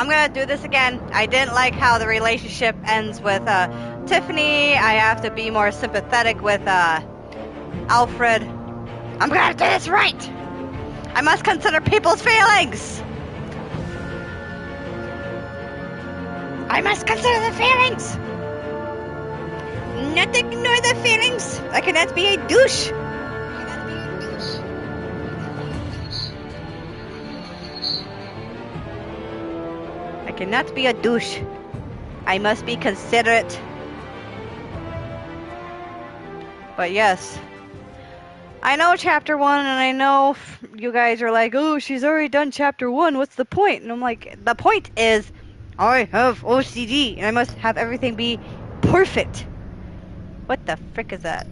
I'm gonna do this again. I didn't like how the relationship ends with Tiffany. I have to be more sympathetic with Alfred. I'm gonna do this right. I must consider people's feelings. I must consider the feelings. Not ignore the feelings. I cannot be a douche. I cannot be a douche. I must be considerate. But yes, I know chapter 1, and I know you guys are like, oh, she's already done chapter 1. What's the point? And I'm like, the point is, I have OCD, and I must have everything be perfect. What the frick is that?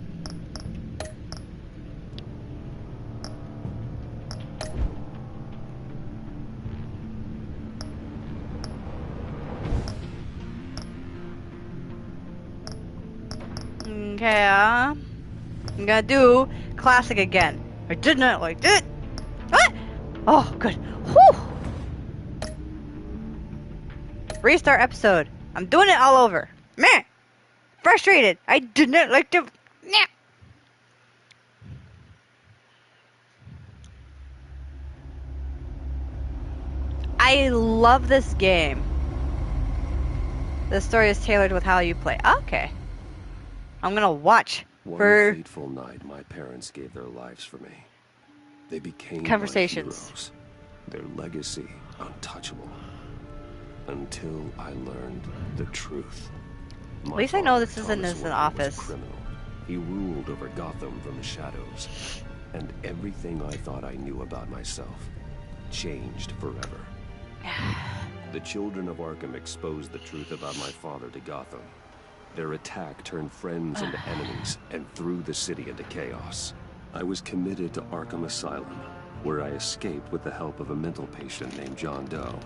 Okay, I'm gonna do classic again. I did not like it. What? Oh, good. Whew. Restart episode. I'm doing it all over. Meh. Frustrated. I did not like the. Nah. I love this game. The story is tailored with how you play. Okay. I'm gonna watch. One fateful night, my parents gave their lives for me. They became Conversations. my heroes. Their legacy untouchable. Until I learned the truth. At least I know this isn't an office. Criminal. He ruled over Gotham from the shadows, and everything I thought I knew about myself changed forever. The children of Arkham exposed the truth about my father to Gotham. Their attack turned friends into enemies and threw the city into chaos. I was committed to Arkham Asylum, where I escaped with the help of a mental patient named John Doe.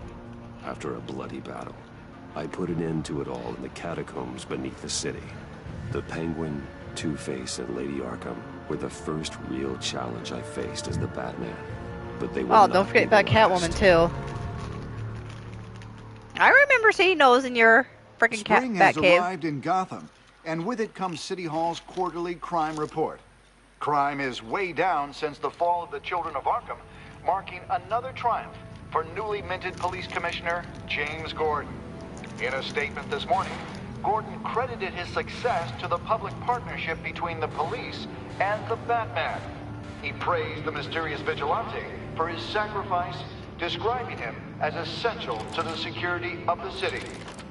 After a bloody battle, I put an end to it all in the catacombs beneath the city. The Penguin, Two-Face, and Lady Arkham were the first real challenge I faced as the Batman. But they were don't forget about Catwoman too. I remember seeing those in your freaking Spring Bat has cave. arrived in Gotham, and with it comes City Hall's quarterly crime report. Crime is way down since the fall of the Children of Arkham, marking another triumph for newly minted Police Commissioner James Gordon. In a statement this morning, Gordon credited his success to the public partnership between the police and the Batman. He praised the mysterious vigilante for his sacrifice, describing him as essential to the security of the city.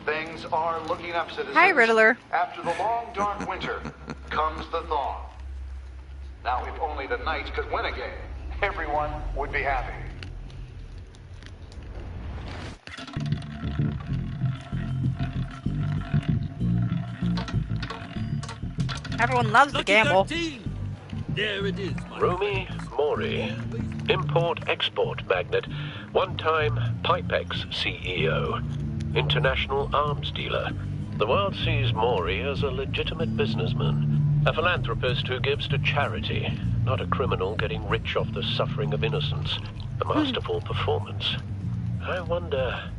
Things are looking up, citizens. Hi, Riddler. After the long, dark winter comes the thaw. Now, if only the Knights could win again, everyone would be happy. Everyone loves to gamble. There it is. Romy Mori, import-export magnate, one-time Pipex CEO, international arms dealer. The world sees Mori as a legitimate businessman, a philanthropist who gives to charity, not a criminal getting rich off the suffering of innocence. A masterful performance. I wonder,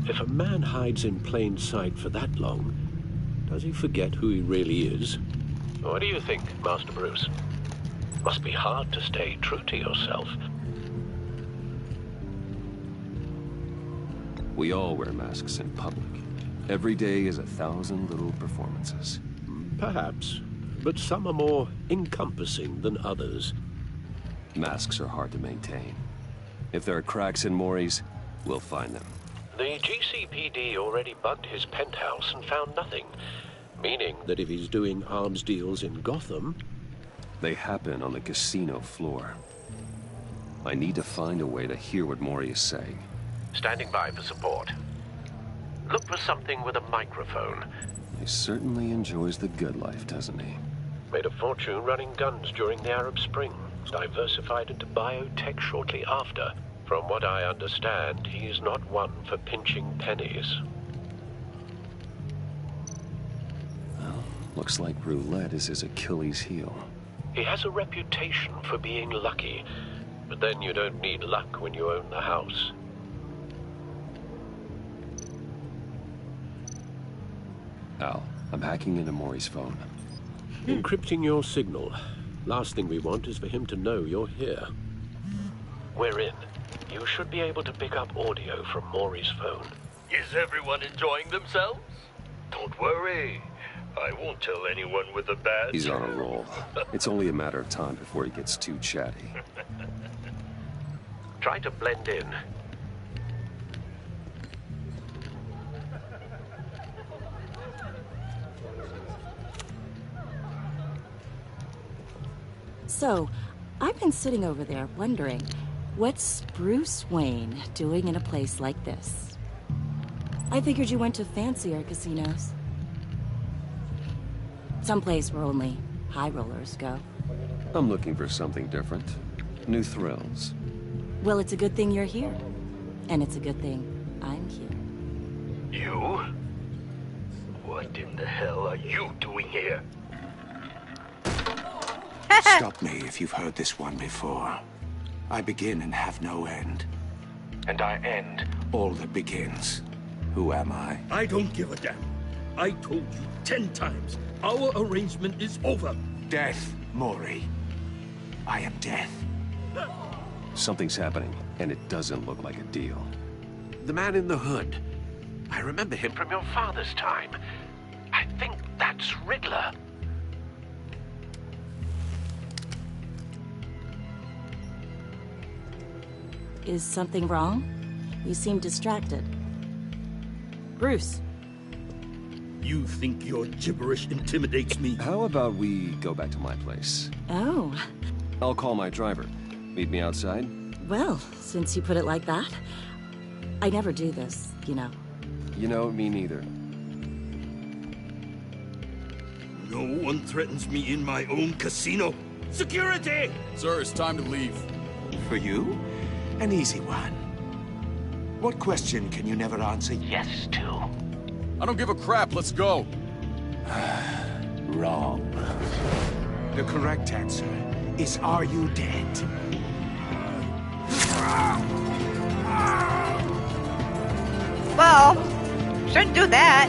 if a man hides in plain sight for that long, does he forget who he really is? What do you think, Master Bruce? Must be hard to stay true to yourself. We all wear masks in public. Every day is 1,000 little performances. Perhaps, but some are more encompassing than others. Masks are hard to maintain. If there are cracks in Mori's, we'll find them. The GCPD already bugged his penthouse and found nothing. Meaning that if he's doing arms deals in Gotham, they happen on the casino floor. I need to find a way to hear what Mori is saying. Standing by for support. Look for something with a microphone. He certainly enjoys the good life, doesn't he? Made a fortune running guns during the Arab Spring. Diversified into biotech shortly after. From what I understand, he's not one for pinching pennies. Well, looks like roulette is his Achilles heel. He has a reputation for being lucky, but then you don't need luck when you own the house. Al, I'm hacking into Maury's phone. Encrypting your signal. Last thing we want is for him to know you're here. We're in. You should be able to pick up audio from Maury's phone. Is everyone enjoying themselves? Don't worry. I won't tell anyone with a badge. He's on a roll. It's only a matter of time before he gets too chatty. Try to blend in. So, I've been sitting over there wondering, what's Bruce Wayne doing in a place like this? I figured you went to fancier casinos. Someplace where only high rollers go. I'm looking for something different. New thrills. Well, it's a good thing you're here. And it's a good thing I'm here. You? What in the hell are you doing here? Stop me if you've heard this one before. I begin and have no end. And I end all that begins. Who am I? I don't give a damn. I told you 10 times. Our arrangement is over. Death, Maury. I am death. Something's happening, and it doesn't look like a deal. The man in the hood. I remember him from your father's time. I think that's Riddler. Is something wrong? You seem distracted. Bruce. You think your gibberish intimidates me? How about we go back to my place? Oh. I'll call my driver. Meet me outside? Well, since you put it like that, I never do this, you know. You know, me neither. No one threatens me in my own casino. Security! Sir, it's time to leave. For you, an easy one. What question can you never answer yes to? I don't give a crap, let's go. Wrong. The correct answer is, are you dead? Well, shouldn't do that.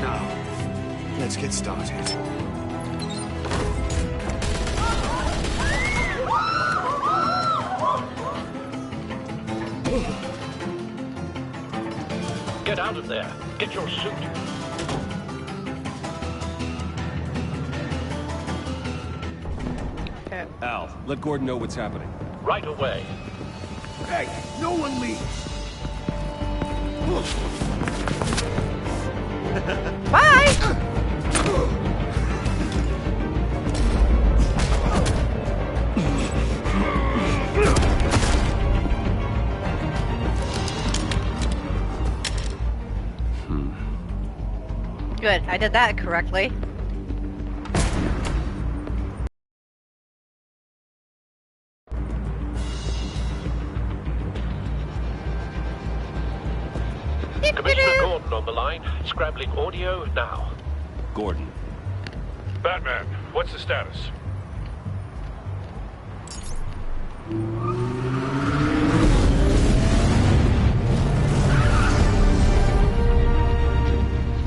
Now, let's get started. Get out of there. Get your suit. Al, let Gordon know what's happening. Right away. Hey, no one leaves. Bye! Good, I did that correctly. Commissioner Gordon on the line. Scrambling audio now. Gordon. Batman, what's the status?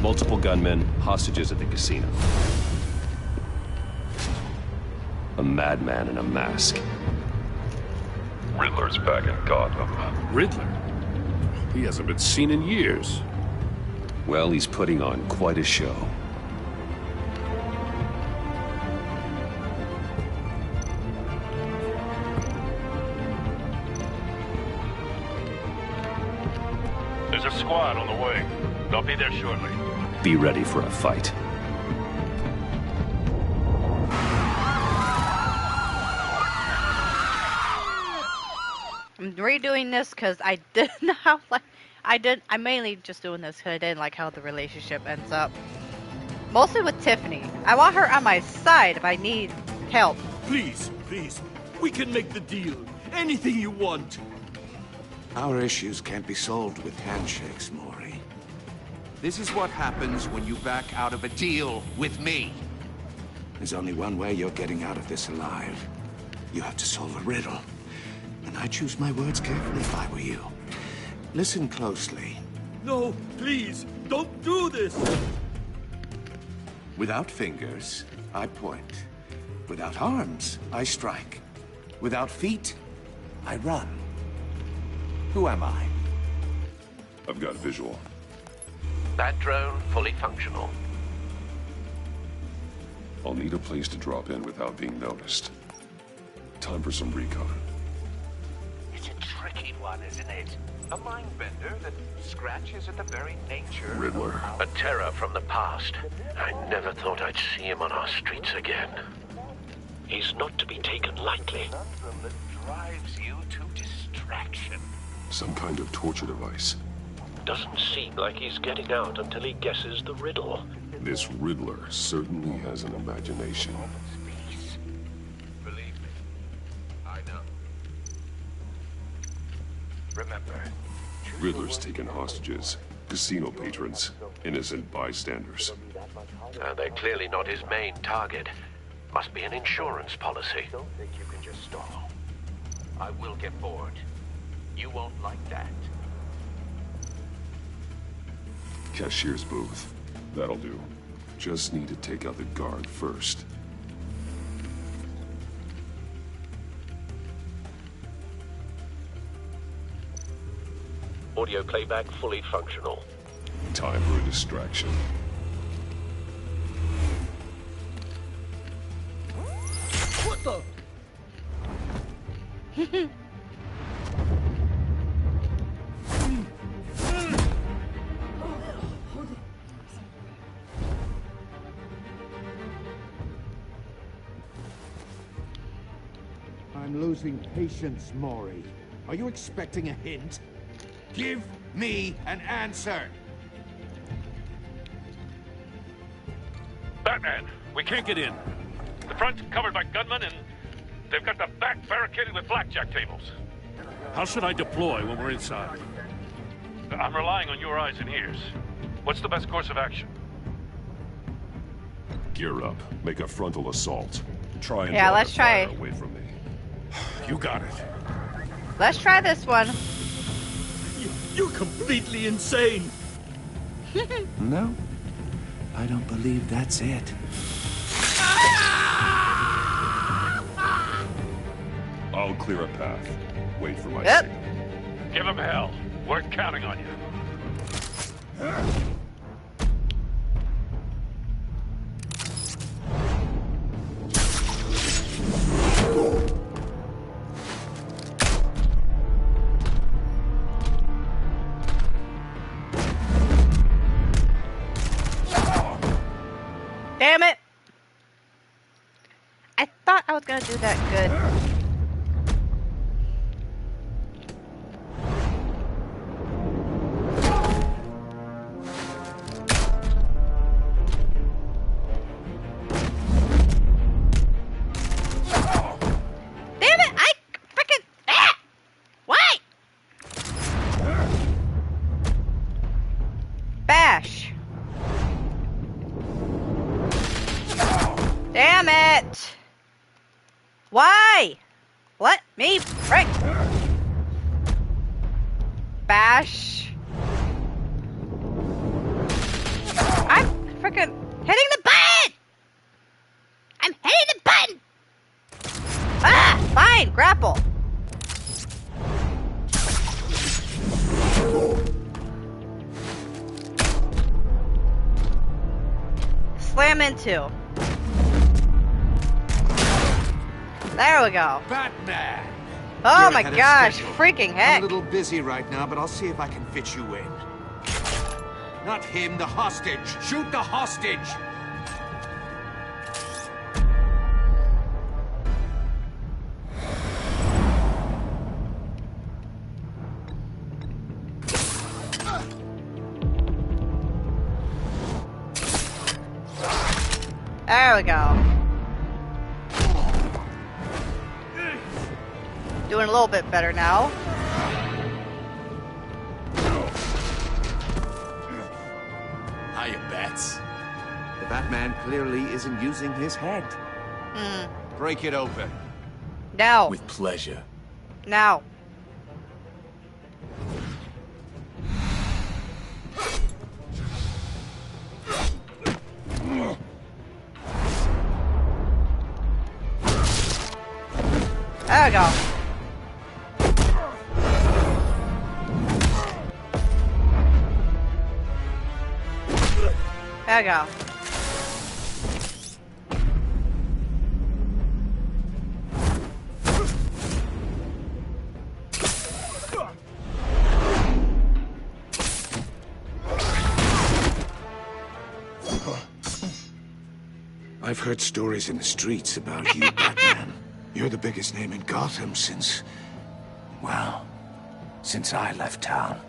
Multiple gunmen, hostages at the casino. A madman in a mask. Riddler's back in Gotham. Riddler? He hasn't been seen in years. Well, he's putting on quite a show. There's a squad on the way. They'll be there shortly. Be ready for a fight. I'm redoing this because I didn't I'm mainly just doing this because I didn't like how the relationship ends up. Mostly with Tiffany. I want her on my side if I need help. Please, please. We can make the deal. Anything you want. Our issues can't be solved with handshakes, Maury. This is what happens when you back out of a deal with me. There's only one way you're getting out of this alive. You have to solve a riddle. And I choose my words carefully if I were you. Listen closely. No, please, don't do this! Without fingers, I point. Without arms, I strike. Without feet, I run. Who am I? I've got visual. That drone fully functional. I'll need a place to drop in without being noticed. Time for some recon. It's a tricky one, isn't it? A mind bender that scratches at the very nature Riddler. A terror from the past. I never thought I'd see him on our streets again. He's not to be taken lightly. A conundrum that drives you to distraction. Some kind of torture device. Doesn't seem like he's getting out until he guesses the riddle. This Riddler certainly has an imagination. Believe me, I know. Remember, Riddler's taken hostages, casino patrons, innocent bystanders. They're clearly not his main target. Must be an insurance policy. don't think you can just stall. I will get bored. You won't like that. Cashier's booth. That'll do. Just need to take out the guard first. Audio playback fully functional. Time for a distraction. What the? I'm losing patience, Maury. Are you expecting a hint? Give me an answer! Batman, we can't get in. The front's covered by gunmen, and they've got the back barricaded with blackjack tables. How should I deploy when we're inside? I'm relying on your eyes and ears. What's the best course of action? Gear up. Make a frontal assault. Try and Yeah, draw let's the fire try. away from me. You got it. Let's try this one. You're completely insane. No, I don't believe that's it. I'll clear a path. Wait for my Yep. signal. Give him hell. We're counting on you. Damn it! I thought I was gonna do that good. Damn it! I freaking why? Bash. Damn it! Why? Let me frick! Bash. I'm freaking hitting the button! I'm hitting the button! Ah! Fine, grapple. Slam into. There we go. Batman! Oh You're my ahead of gosh, schedule. freaking I'm heck. a little busy right now, but I'll see if I can fit you in. Not him, the hostage! Shoot the hostage! There we go. Doing a little bit better now. Hiya, Bats. The Batman clearly isn't using his head. Break it open. Now. With pleasure. Now. go. There we go. I've heard stories in the streets about you, Batman. You're the biggest name in Gotham since... well, since I left town.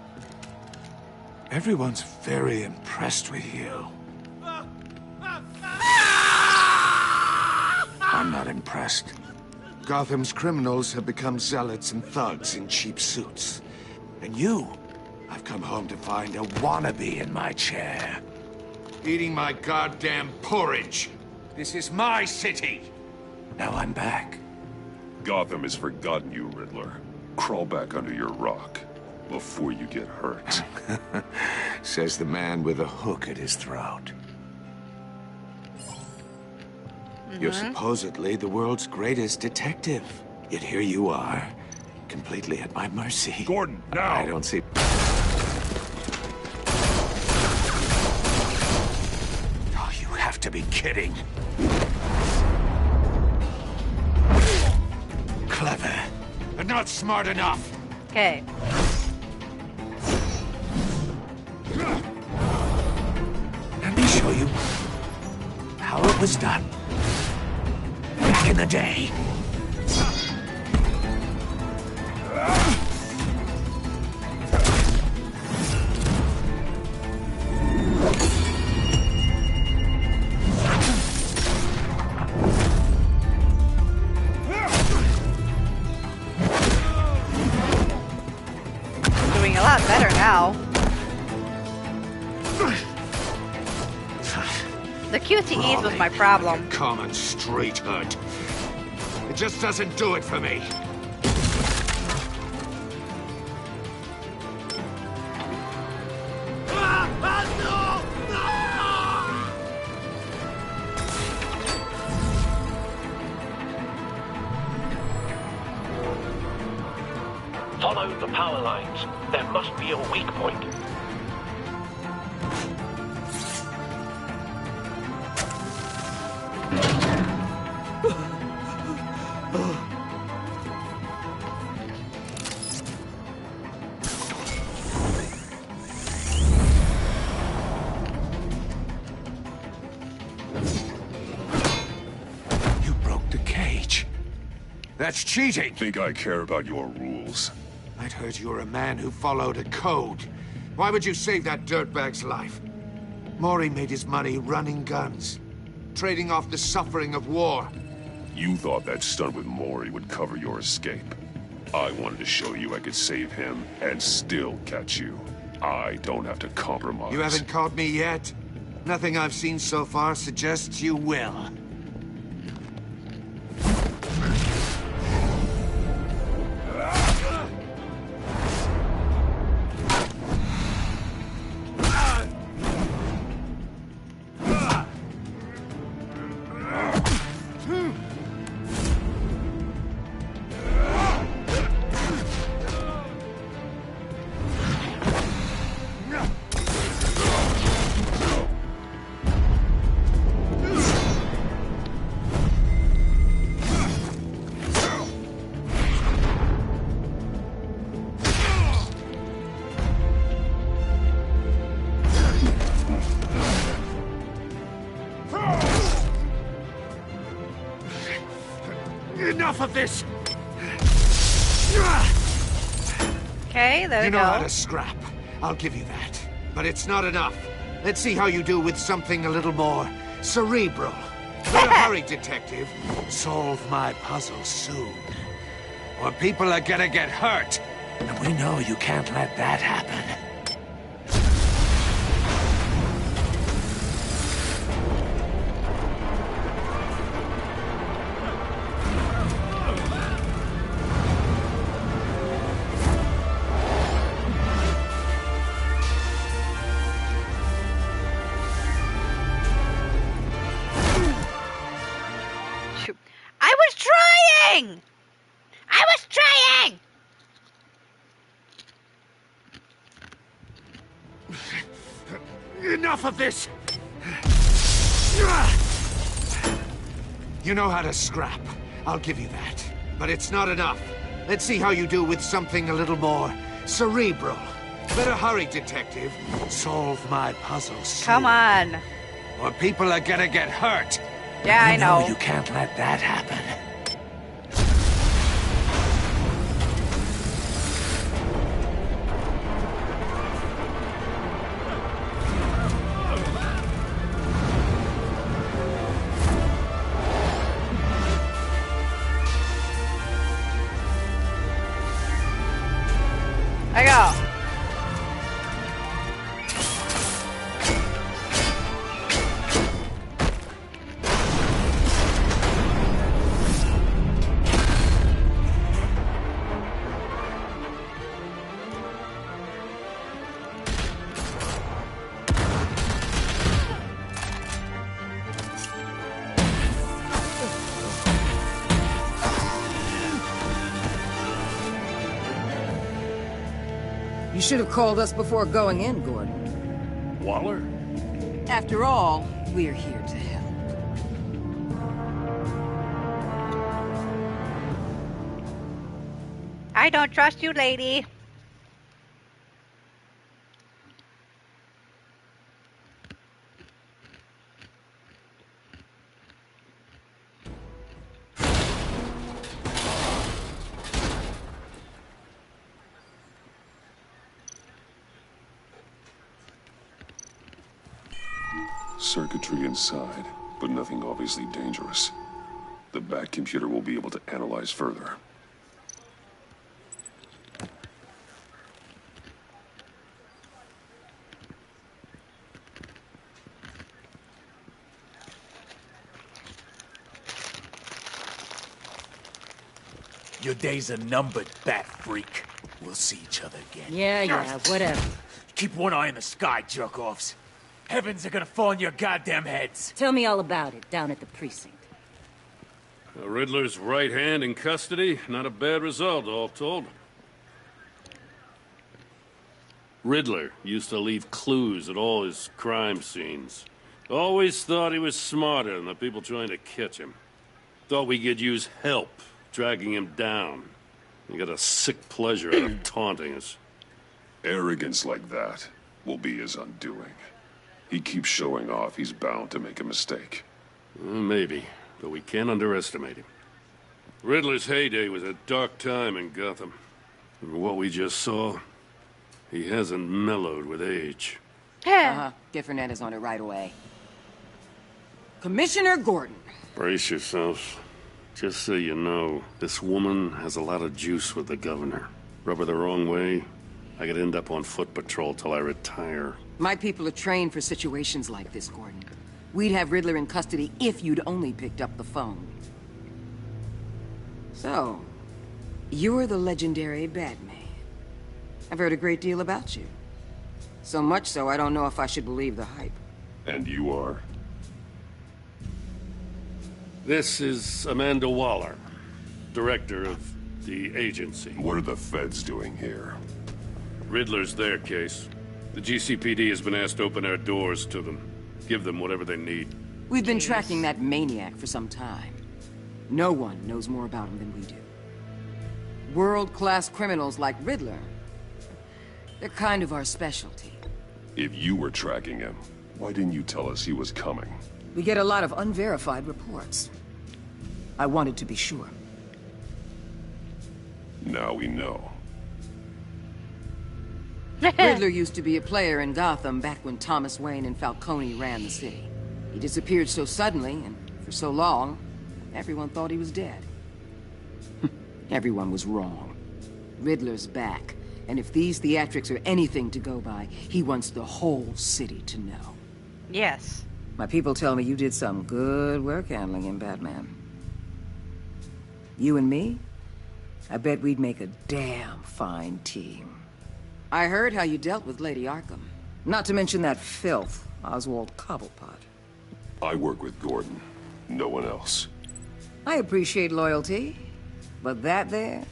Everyone's very impressed with you. I'm not impressed. Gotham's criminals have become zealots and thugs in cheap suits. And you, I've come home to find a wannabe in my chair. Eating my goddamn porridge. This is my city. Now I'm back. Gotham has forgotten you, Riddler. Crawl back under your rock before you get hurt. Says the man with a hook at his throat. You're supposedly the world's greatest detective. Yet here you are, completely at my mercy. Gordon, now! I don't see... Oh, you have to be kidding. Clever, but not smart enough. Okay. Let me show you how it was done back in the day. Doing a lot better now. The QTEs was my problem. Like a common street hood. It just doesn't do it for me. Follow the power lines. There must be a weak point. You broke the cage. That's cheating. Think I care about your rules? I'd heard you were a man who followed a code. Why would you save that dirtbag's life? Maury made his money running guns, trading off the suffering of war. You thought that stunt with Maury would cover your escape. I wanted to show you I could save him and still catch you. I don't have to compromise. You haven't caught me yet. Nothing I've seen so far suggests you will. Enough of this! Okay, there we You go. know how to scrap. I'll give you that. But it's not enough. Let's see how you do with something a little more cerebral. In a hurry, detective. Solve my puzzle soon. Or people are gonna get hurt. And we know you can't let that happen. I was trying! I Enough of this! You know how to scrap. I'll give you that. But it's not enough. Let's see how you do with something a little more cerebral. Better hurry, detective. Solve my puzzles soon. Come on. Or people are gonna get hurt. Yeah, I know. You can't let that happen. I go. You should have called us before going in, Gordon. Waller? After all, we're here to help. I don't trust you, lady. Circuitry inside, but nothing obviously dangerous. The back computer will be able to analyze further. Your days are numbered, bat freak. We'll see each other again. Yeah, whatever. Keep one eye in the sky, jerk-offs. Heavens are gonna fall on your goddamn heads. Tell me all about it down at the precinct. Riddler's right hand in custody. Not a bad result, all told. Riddler used to leave clues at all his crime scenes. Always thought he was smarter than the people trying to catch him. Thought we could use help dragging him down. He got a sick pleasure out of taunting us. Arrogance like that will be his undoing. He keeps showing off, he's bound to make a mistake. Maybe, but we can't underestimate him. Riddler's heyday was a dark time in Gotham. From what we just saw, he hasn't mellowed with age. Get Fernandez on it right away. Commissioner Gordon. Brace yourselves. Just so you know, this woman has a lot of juice with the governor. Rub her the wrong way, I could end up on foot patrol till I retire. My people are trained for situations like this, Gordon. We'd have Riddler in custody if you'd only picked up the phone. So, you're the legendary Batman. I've heard a great deal about you. So much so, I don't know if I should believe the hype. And you are? This is Amanda Waller, director of the agency. What are the feds doing here? Riddler's their case. The GCPD has been asked to open our doors to them. Give them whatever they need. We've been tracking that maniac for some time. No one knows more about him than we do. World-class criminals like Riddler, they're kind of our specialty. If you were tracking him, why didn't you tell us he was coming? We get a lot of unverified reports. I wanted to be sure. Now we know. Riddler used to be a player in Gotham back when Thomas Wayne and Falcone ran the city. He disappeared so suddenly, and for so long, everyone thought he was dead. Everyone was wrong. Riddler's back, and if these theatrics are anything to go by, he wants the whole city to know. Yes. My people tell me you did some good work handling him, Batman. You and me? I bet we'd make a damn fine team. I heard how you dealt with Lady Arkham. Not to mention that filth, Oswald Cobblepot. I work with Gordon. No one else. I appreciate loyalty, but that there...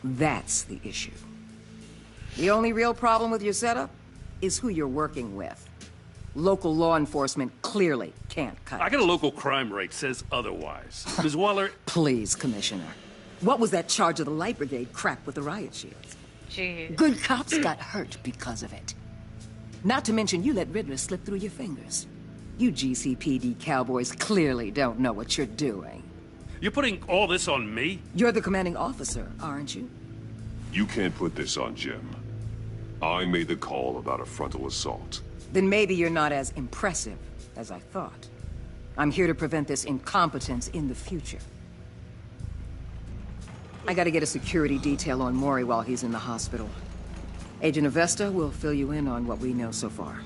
that's the issue. The only real problem with your setup is who you're working with. Local law enforcement clearly can't cut I it. got a local crime rate says otherwise. Ms. Waller... Please, Commissioner. What was that charge of the Light Brigade crap with the riot shields? Jeez. Good cops got hurt because of it. Not to mention you let Riddler slip through your fingers. You GCPD cowboys clearly don't know what you're doing. You're putting all this on me? You're the commanding officer, aren't you? You can't put this on Jim. I made the call about a frontal assault. Then maybe you're not as impressive as I thought. I'm here to prevent this incompetence in the future. I gotta get a security detail on Maury while he's in the hospital. Agent Avesta will fill you in on what we know so far,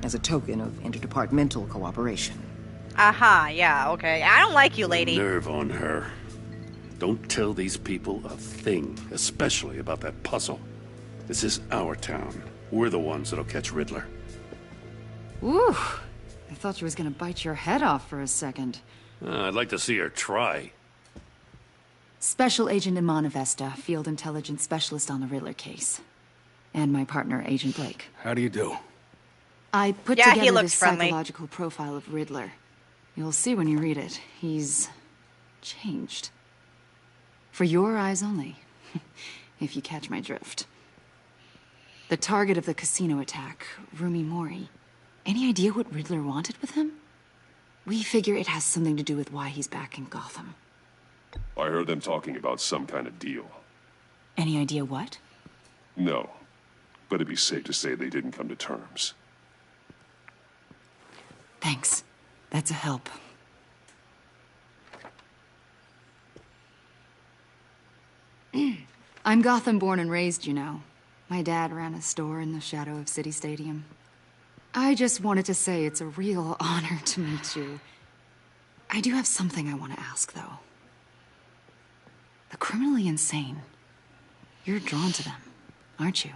as a token of interdepartmental cooperation. Aha, yeah, okay. I don't like you, lady. Nerve on her. Don't tell these people a thing, especially about that puzzle. This is our town. We're the ones that'll catch Riddler. Ooh, I thought you was gonna bite your head off for a second. I'd like to see her try. Special Agent Iman Avesta, Field Intelligence Specialist on the Riddler case. And my partner, Agent Blake. How do you do? I put Yeah, he together looks this friendly. psychological profile of Riddler. You'll see when you read it. He's... changed. For your eyes only. If you catch my drift. The target of the casino attack, Rumi Mori. Any idea what Riddler wanted with him? We figure it has something to do with why he's back in Gotham. I heard them talking about some kind of deal. Any idea what? No, but it'd be safe to say they didn't come to terms. Thanks. That's a help. I'm Gotham born and raised, you know. My dad ran a store in the shadow of City Stadium. I just wanted to say it's a real honor to meet you. I do have something I want to ask, though. The criminally insane. You're drawn to them, aren't you?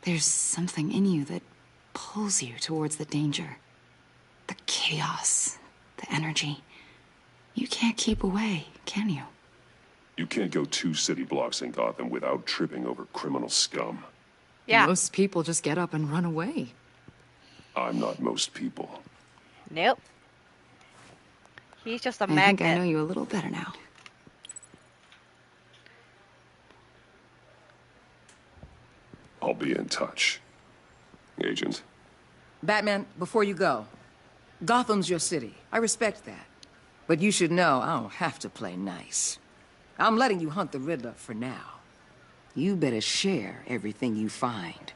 There's something in you that pulls you towards the danger. The chaos, the energy. You can't keep away, can you? You can't go 2 city blocks in Gotham without tripping over criminal scum. Yeah. Most people just get up and run away. I'm not most people. Nope. He's just a I magnet. think I know you a little better now. I'll be in touch. Agent. Batman, before you go, Gotham's your city. I respect that. But you should know I don't have to play nice. I'm letting you hunt the Riddler for now. You better share everything you find.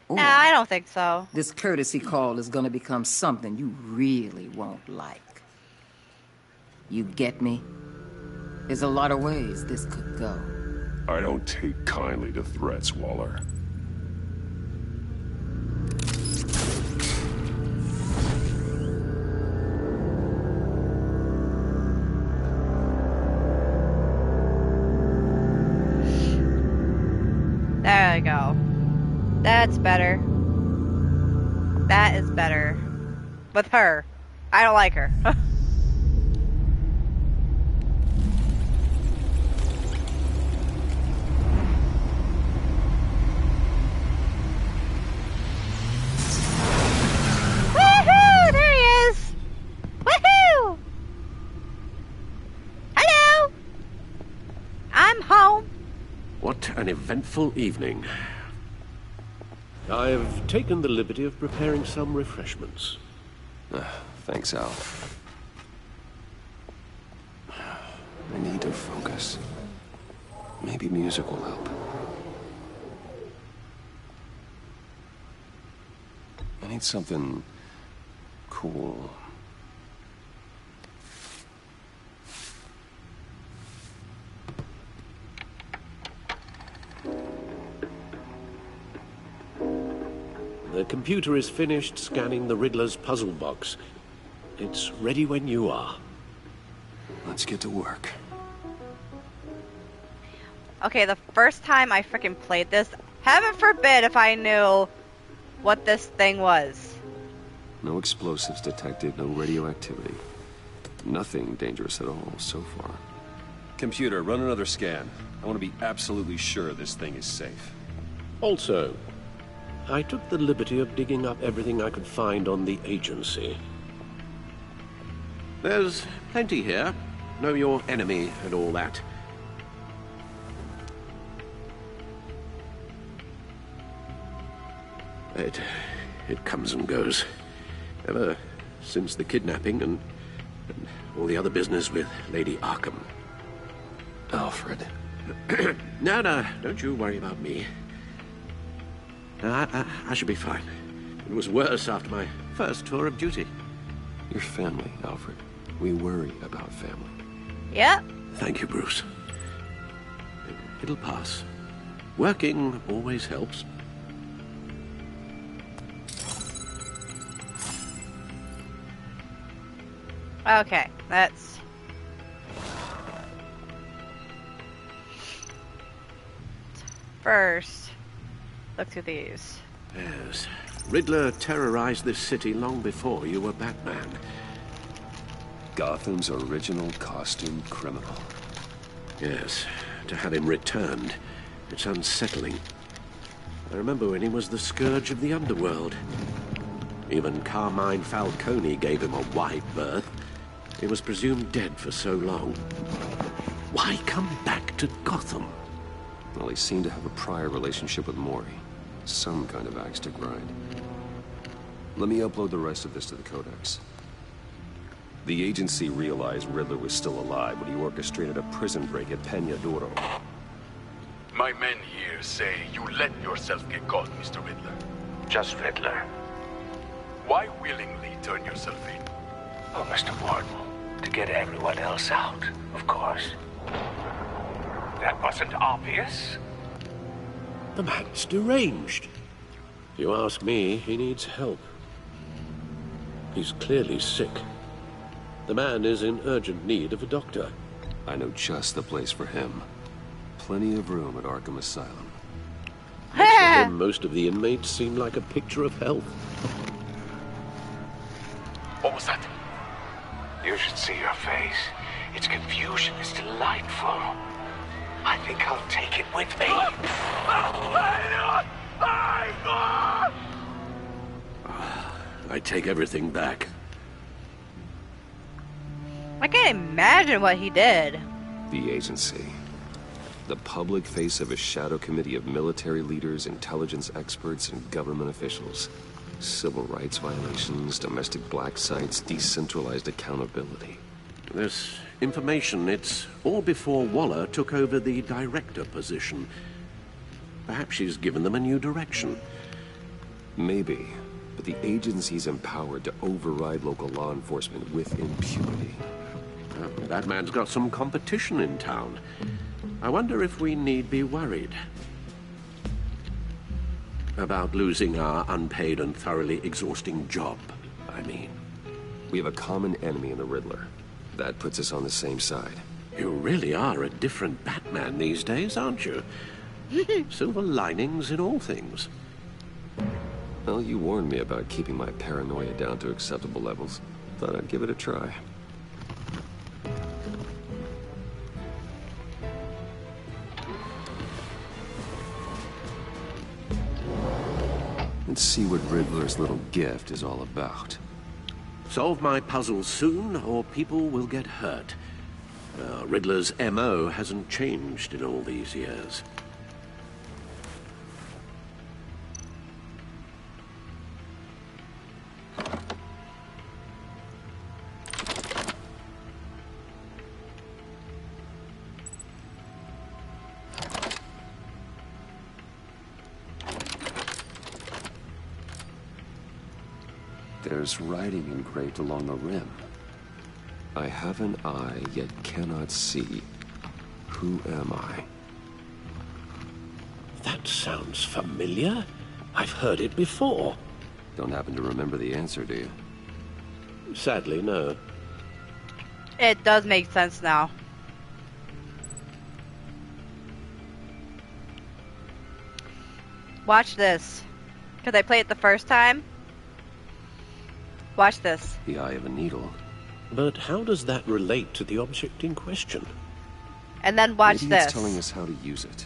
Nah, I don't think so. This courtesy call is gonna become something you really won't like. You get me? There's a lot of ways this could go. I don't take kindly to threats, Waller. There we go. That's better. That is better. With her. I don't like her. Woohoo! There he is! Woohoo! Hello! I'm home. What an eventful evening. I've taken the liberty of preparing some refreshments. Thanks, Al. I need to focus. Maybe music will help. I need something cool. The computer is finished scanning the Riddler's puzzle box. It's ready when you are. Let's get to work. Okay, the first time I freaking played this, heaven forbid if I knew what this thing was. No explosives detected, no radioactivity. Nothing dangerous at all so far. Computer, run another scan. I want to be absolutely sure this thing is safe. Also, I took the liberty of digging up everything I could find on the agency. There's plenty here. Know your enemy and all that. It comes and goes. Ever since the kidnapping and all the other business with Lady Arkham. Alfred. No, don't you worry about me. I should be fine. It was worse after my first tour of duty. Your family, Alfred. We worry about family. Yep. Thank you, Bruce. It'll pass. Working always helps. Okay, that's... First, look through these. Yes. Riddler terrorized this city long before you were Batman. Gotham's original costume criminal. Yes. To have him returned, it's unsettling. I remember when he was the scourge of the underworld. Even Carmine Falcone gave him a wide berth. He was presumed dead for so long. Why come back to Gotham? Well, he seemed to have a prior relationship with Mori. Some kind of axe to grind. Let me upload the rest of this to the Codex. The agency realized Riddler was still alive when he orchestrated a prison break at Peña Duro. My men here say you let yourself get caught, Mr. Riddler. Just Riddler. Why willingly turn yourself in? Oh, Mr. Morton, to get everyone else out, of course. That wasn't obvious. The man's deranged. If you ask me, he needs help. He's clearly sick. The man is in urgent need of a doctor. I know just the place for him. Plenty of room at Arkham Asylum. Next to him, most of the inmates seem like a picture of health. What was that? You should see your face. Its confusion is delightful. I think I'll take it with me. I take everything back. I can't imagine what he did. The agency. The public face of a shadow committee of military leaders, intelligence experts, and government officials. Civil rights violations, domestic black sites, decentralized accountability. This information, it's all before Waller took over the director position. Perhaps she's given them a new direction. Maybe, but the agency's empowered to override local law enforcement with impunity. Batman's got some competition in town. I wonder if we need be worried about losing our unpaid and thoroughly exhausting job, I mean. We have a common enemy in the Riddler. That puts us on the same side. You really are a different Batman these days, aren't you? Silver linings in all things. Well, you warned me about keeping my paranoia down to acceptable levels. Thought I'd give it a try. Let's see what Riddler's little gift is all about. Solve my puzzle soon, or people will get hurt. Riddler's M.O. hasn't changed in all these years. There's writing engraved along the rim. I have an eye, yet cannot see. Who am I? That sounds familiar. I've heard it before. Don't happen to remember the answer, do you? Sadly, no. It does make sense now. Watch this. Because I played it the first time. Watch this. The eye of a needle. But how does that relate to the object in question? And then watch Maybe this. It's telling us how to use it.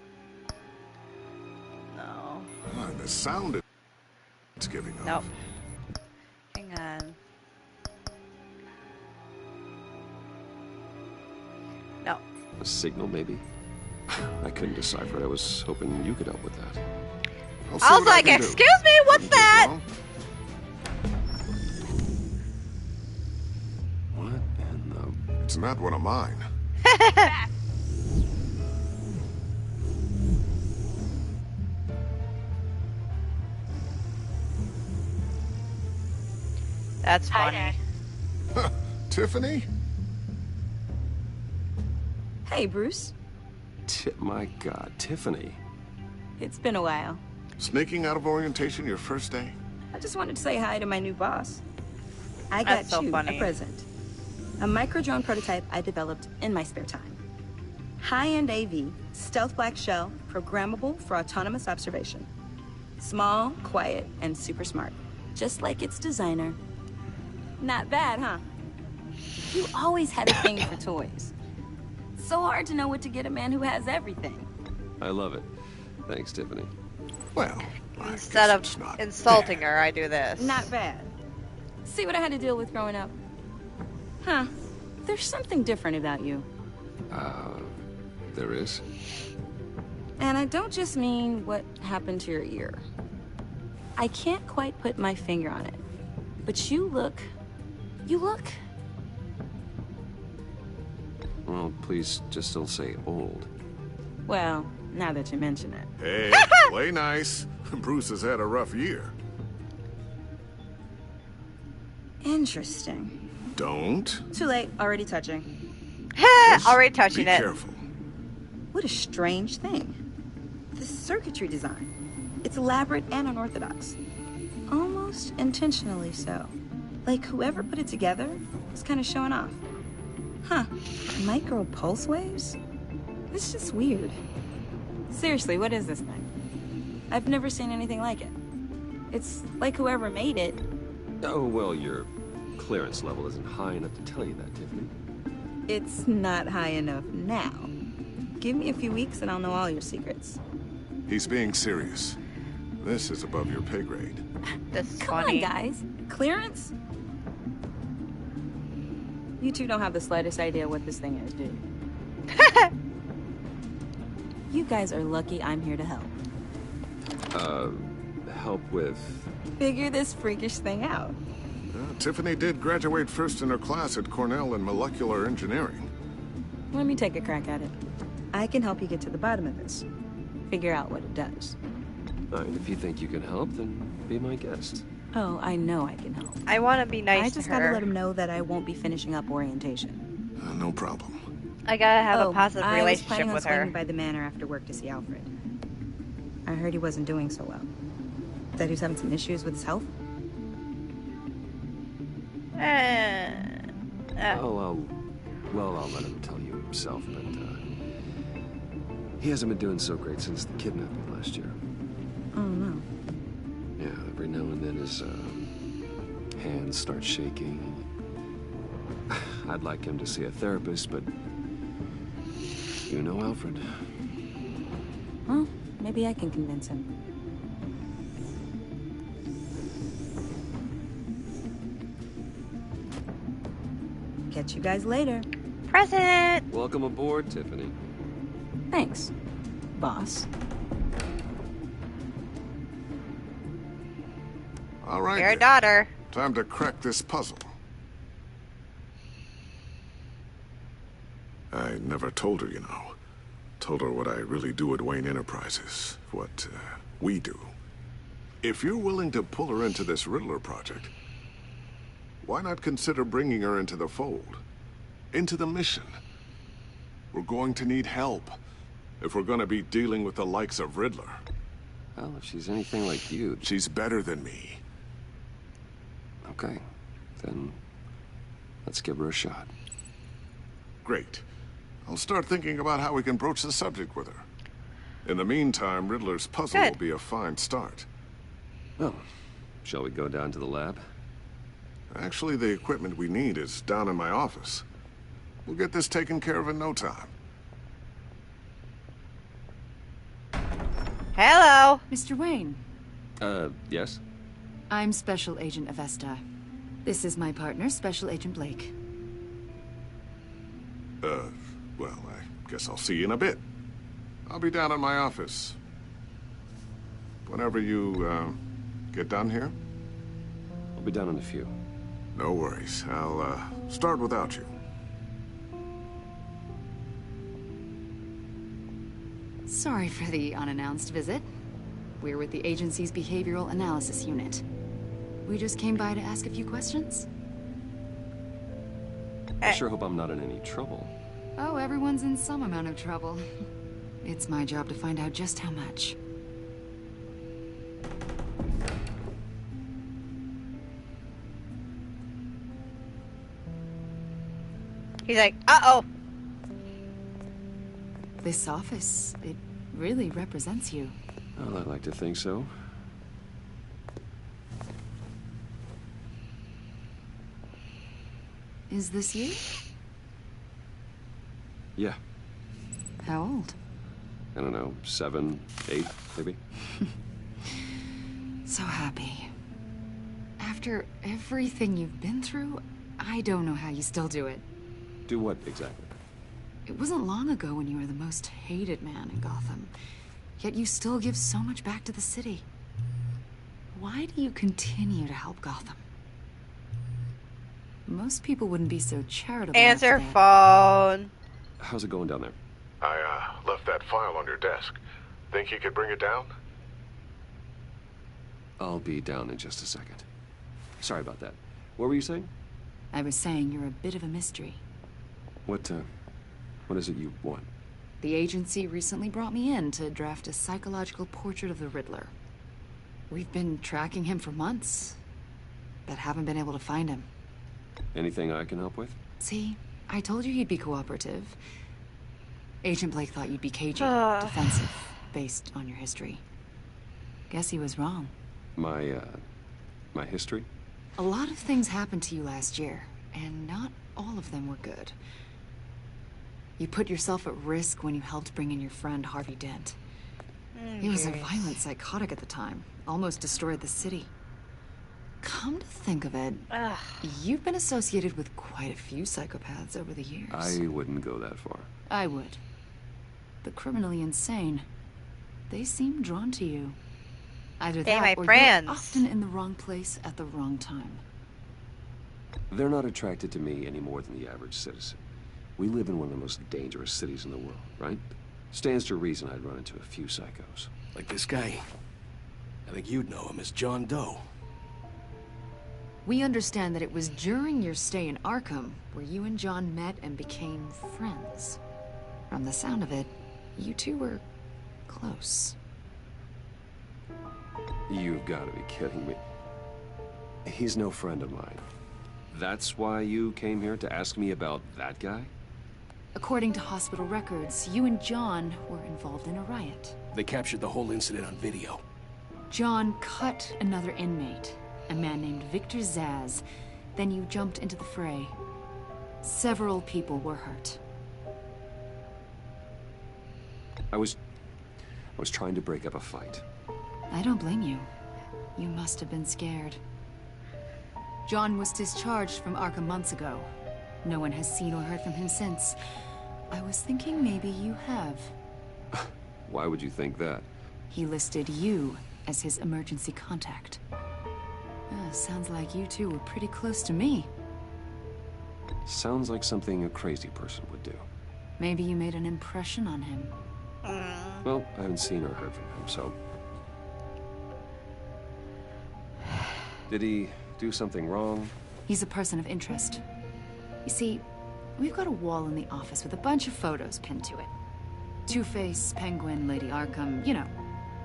the sound it's giving off. Nope. Hang on. No. A signal, maybe? I couldn't decipher it. I was hoping you could help with that. I was like, excuse me, what's that? What in the... It's not one of mine. That's funny. Tiffany? Hey, Bruce. My God, Tiffany. It's been a while. Sneaking out of orientation your first day? I just wanted to say hi to my new boss. I That's got so you funny. a present. A micro-drone prototype I developed in my spare time. High-end AV, stealth black shell, programmable for autonomous observation. Small, quiet, and super smart. Just like its designer. Not bad, huh? You always had a thing for toys. So hard to know what to get a man who has everything. I love it. Thanks, Tiffany. Well, Instead of insulting her, I do this. Not bad. See what I had to deal with growing up? Huh. There's something different about you. There is? And I don't just mean what happened to your ear. I can't quite put my finger on it. But you look... Well, please just don't say old. Well, now that you mention it. Hey, play nice. Bruce has had a rough year. Interesting. Don't. Too late. Already touching. Already touching Be it. careful. What a strange thing. The circuitry design. It's elaborate and unorthodox. Almost intentionally so. Like whoever put it together was kind of showing off. Huh. Micro pulse waves? This is just weird. Seriously, what is this thing? I've never seen anything like it. It's like whoever made it. Oh, well, your clearance level isn't high enough to tell you that, Tiffany. It's not high enough now. Give me a few weeks and I'll know all your secrets. He's being serious. This is above your pay grade. This is Come funny. on, guys. Clearance? You two don't have the slightest idea what this thing is, do you? You guys are lucky I'm here to help. Help with... Figure this freakish thing out. Tiffany did graduate first in her class at Cornell in molecular engineering. Let me take a crack at it. I can help you get to the bottom of this. Figure out what it does. And if you think you can help, then be my guest. Oh, I know I can help. I want to be nice I to just her. gotta let him know that I won't be finishing up orientation. No problem. I gotta have a positive I was relationship planning on with swinging her. by the manor after work to see Alfred. I heard he wasn't doing so well. That he was having some issues with his health. Well, I'll let him tell you himself, but he hasn't been doing so great since the kidnapping last year. Oh, no. Yeah, every now and then his hands start shaking. I'd like him to see a therapist, but you know Alfred. Well, maybe I can convince him. Catch you guys later. Present! Welcome aboard, Tiffany. Thanks, boss. All right. Your then. daughter. Time to crack this puzzle. I never told her, you know. Told her what I really do at Wayne Enterprises. What we do. If you're willing to pull her into this Riddler project, why not consider bringing her into the fold? Into the mission? We're going to need help if we're going to be dealing with the likes of Riddler. Well, if she's anything like you... She's better than me. Okay, then let's give her a shot. Great. I'll start thinking about how we can broach the subject with her. In the meantime, Riddler's puzzle will be a fine start. Well, shall we go down to the lab? Actually, the equipment we need is down in my office. We'll get this taken care of in no time. Hello. Mr. Wayne, Yes? I'm Special Agent Avesta. This is my partner, Special Agent Blake. Well, I guess I'll see you in a bit. I'll be down in my office. Whenever you, get done here? I'll be down in a few. No worries. I'll, start without you. Sorry for the unannounced visit. We're with the agency's behavioral analysis unit. We just came by to ask a few questions. I sure hope I'm not in any trouble. Oh, everyone's in some amount of trouble. It's my job to find out just how much. He's like, uh-oh. This office, it really represents you. Well, I'd like to think so. Is this you? Yeah. How old? I don't know, 7, 8, maybe? So happy. After everything you've been through, I don't know how you still do it. Do what, exactly? It wasn't long ago when you were the most hated man in Gotham. Yet you still give so much back to the city. Why do you continue to help Gotham? Most people wouldn't be so charitable. Answer phone. How's it going down there? I, left that file on your desk. Think you could bring it down? I'll be down in just a second. Sorry about that. What were you saying? I was saying you're a bit of a mystery. What is it you want? The agency recently brought me in to draft a psychological portrait of the Riddler. We've been tracking him for months, but haven't been able to find him. Anything I can help with? See, I told you he'd be cooperative. Agent Blake thought you'd be cagey, defensive, based on your history. Guess he was wrong. My history? A lot of things happened to you last year, and not all of them were good. You put yourself at risk when you helped bring in your friend Harvey Dent. He was a violent psychotic at the time, almost destroyed the city. Come to think of it, you've been associated with quite a few psychopaths over the years. I wouldn't go that far. I would. The criminally insane, they seem drawn to you. Either They're that my or friends. you're often in the wrong place at the wrong time. They're not attracted to me any more than the average citizen. We live in one of the most dangerous cities in the world, right? Stands to reason I'd run into a few psychos. Like this guy. I think you'd know him as John Doe. We understand that it was during your stay in Arkham where you and John met and became friends. From the sound of it, you two were close. You've got to be kidding me. He's no friend of mine. That's why you came here to ask me about that guy? According to hospital records, you and John were involved in a riot. They captured the whole incident on video. John cut another inmate, a man named Victor Zsasz. Then you jumped into the fray. Several people were hurt. I was trying to break up a fight. I don't blame you. You must have been scared. John was discharged from Arkham months ago. No one has seen or heard from him since. I was thinking maybe you have. Why would you think that? He listed you as his emergency contact. Sounds like you two were pretty close to me. Sounds like something a crazy person would do. Maybe you made an impression on him. Well, I haven't seen or heard from him, so... Did he do something wrong? He's a person of interest. You see, we've got a wall in the office with a bunch of photos pinned to it. Two-Face, Penguin, Lady Arkham, you know,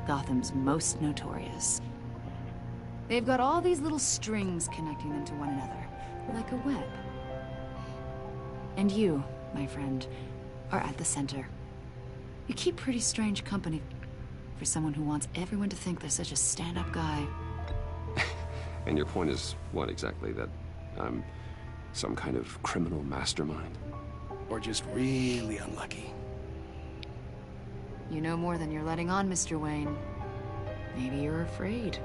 Gotham's most notorious. They've got all these little strings connecting them to one another, like a web. And you, my friend, are at the center. You keep pretty strange company for someone who wants everyone to think they're such a stand-up guy. And your point is what exactly? That I'm some kind of criminal mastermind? Or just really unlucky. You know more than you're letting on, Mr. Wayne. Maybe you're afraid.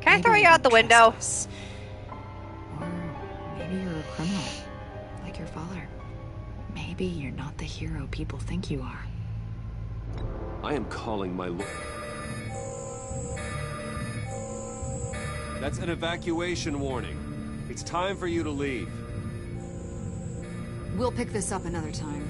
Can I Maybe throw you out the don't window? trust us. Or maybe you're a criminal, like your father. Maybe you're not the hero people think you are. I am calling my lord. That's an evacuation warning. It's time for you to leave. We'll pick this up another time.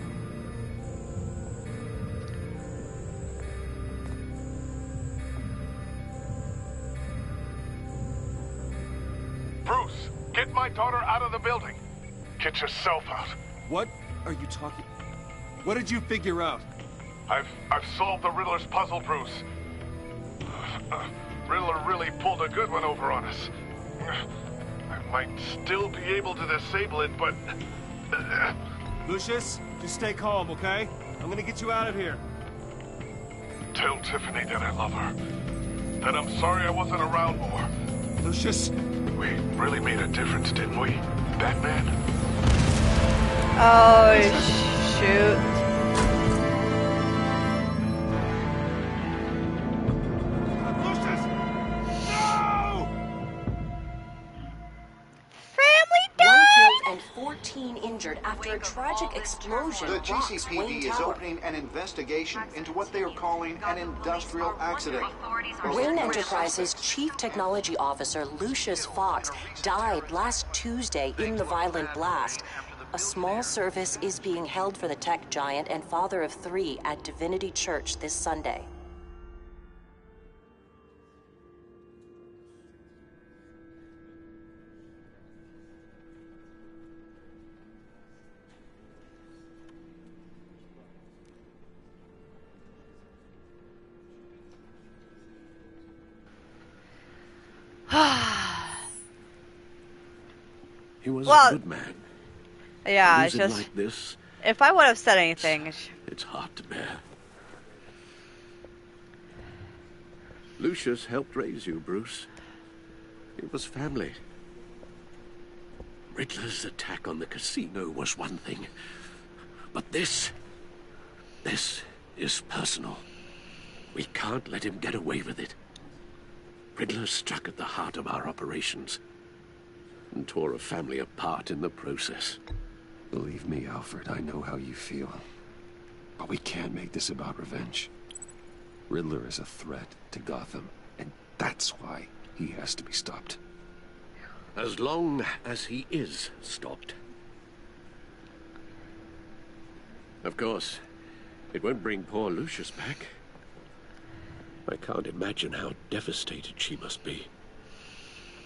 Bruce, get my daughter out of the building. Get yourself out. What are you talking? What did you figure out? I've solved the Riddler's puzzle, Bruce. Riddler really pulled a good one over on us. I might still be able to disable it, but... Lucius, just stay calm, okay? I'm gonna get you out of here. Tell Tiffany that I love her. That I'm sorry I wasn't around more. Lucius? We really made a difference, didn't we, Batman? Oh, shoot. Lucius! No! One killed and 14 injured after a tragic explosion. The rocks Wayne GCPD is Tower. opening an investigation into what they are calling an industrial accident. Wayne Enterprises Chief Technology Officer Lucius Fox died last Tuesday in the violent blast. A small service is being held for the tech giant and father of 3 at Divinity Church this Sunday. He was Well, a good man. Yeah, To it's lose him just... like this, If I would have said anything... it's hard to bear. Lucius helped raise you, Bruce. It was family. Riddler's attack on the casino was one thing. But this is personal. We can't let him get away with it. Riddler struck at the heart of our operations and tore a family apart in the process. Believe me, Alfred, I know how you feel. But we can't make this about revenge. Riddler is a threat to Gotham, and that's why he has to be stopped. As long as he is stopped. Of course, it won't bring poor Lucius back. I can't imagine how devastated she must be.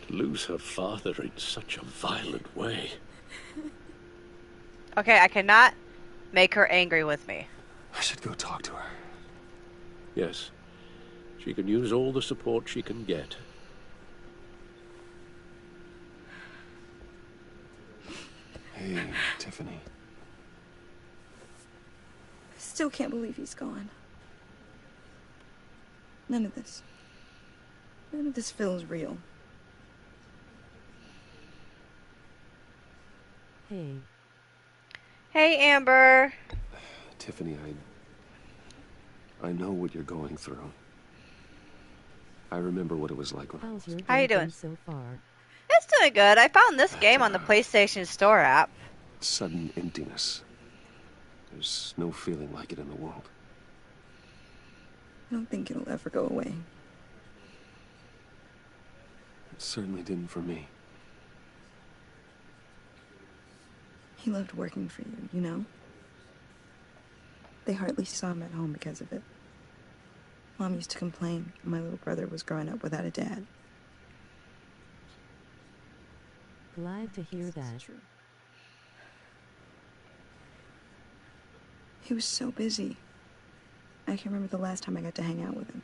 To lose her father in such a violent way. Okay, I cannot make her angry with me. I should go talk to her. Yes, she can use all the support she can get. Hey, Tiffany. I still can't believe he's gone. None of this feels real. Hey. Hey, Amber. Tiffany, I know what you're going through. I remember what it was like when... How's your How you day doing? been so far? It's doing good. I found this game on the PlayStation Store app. Sudden emptiness. There's no feeling like it in the world. I don't think it'll ever go away. It certainly didn't for me. He loved working for you, you know? They hardly saw him at home because of it. Mom used to complain my little brother was growing up without a dad. Glad to hear that. He was so busy. I can't remember the last time I got to hang out with him.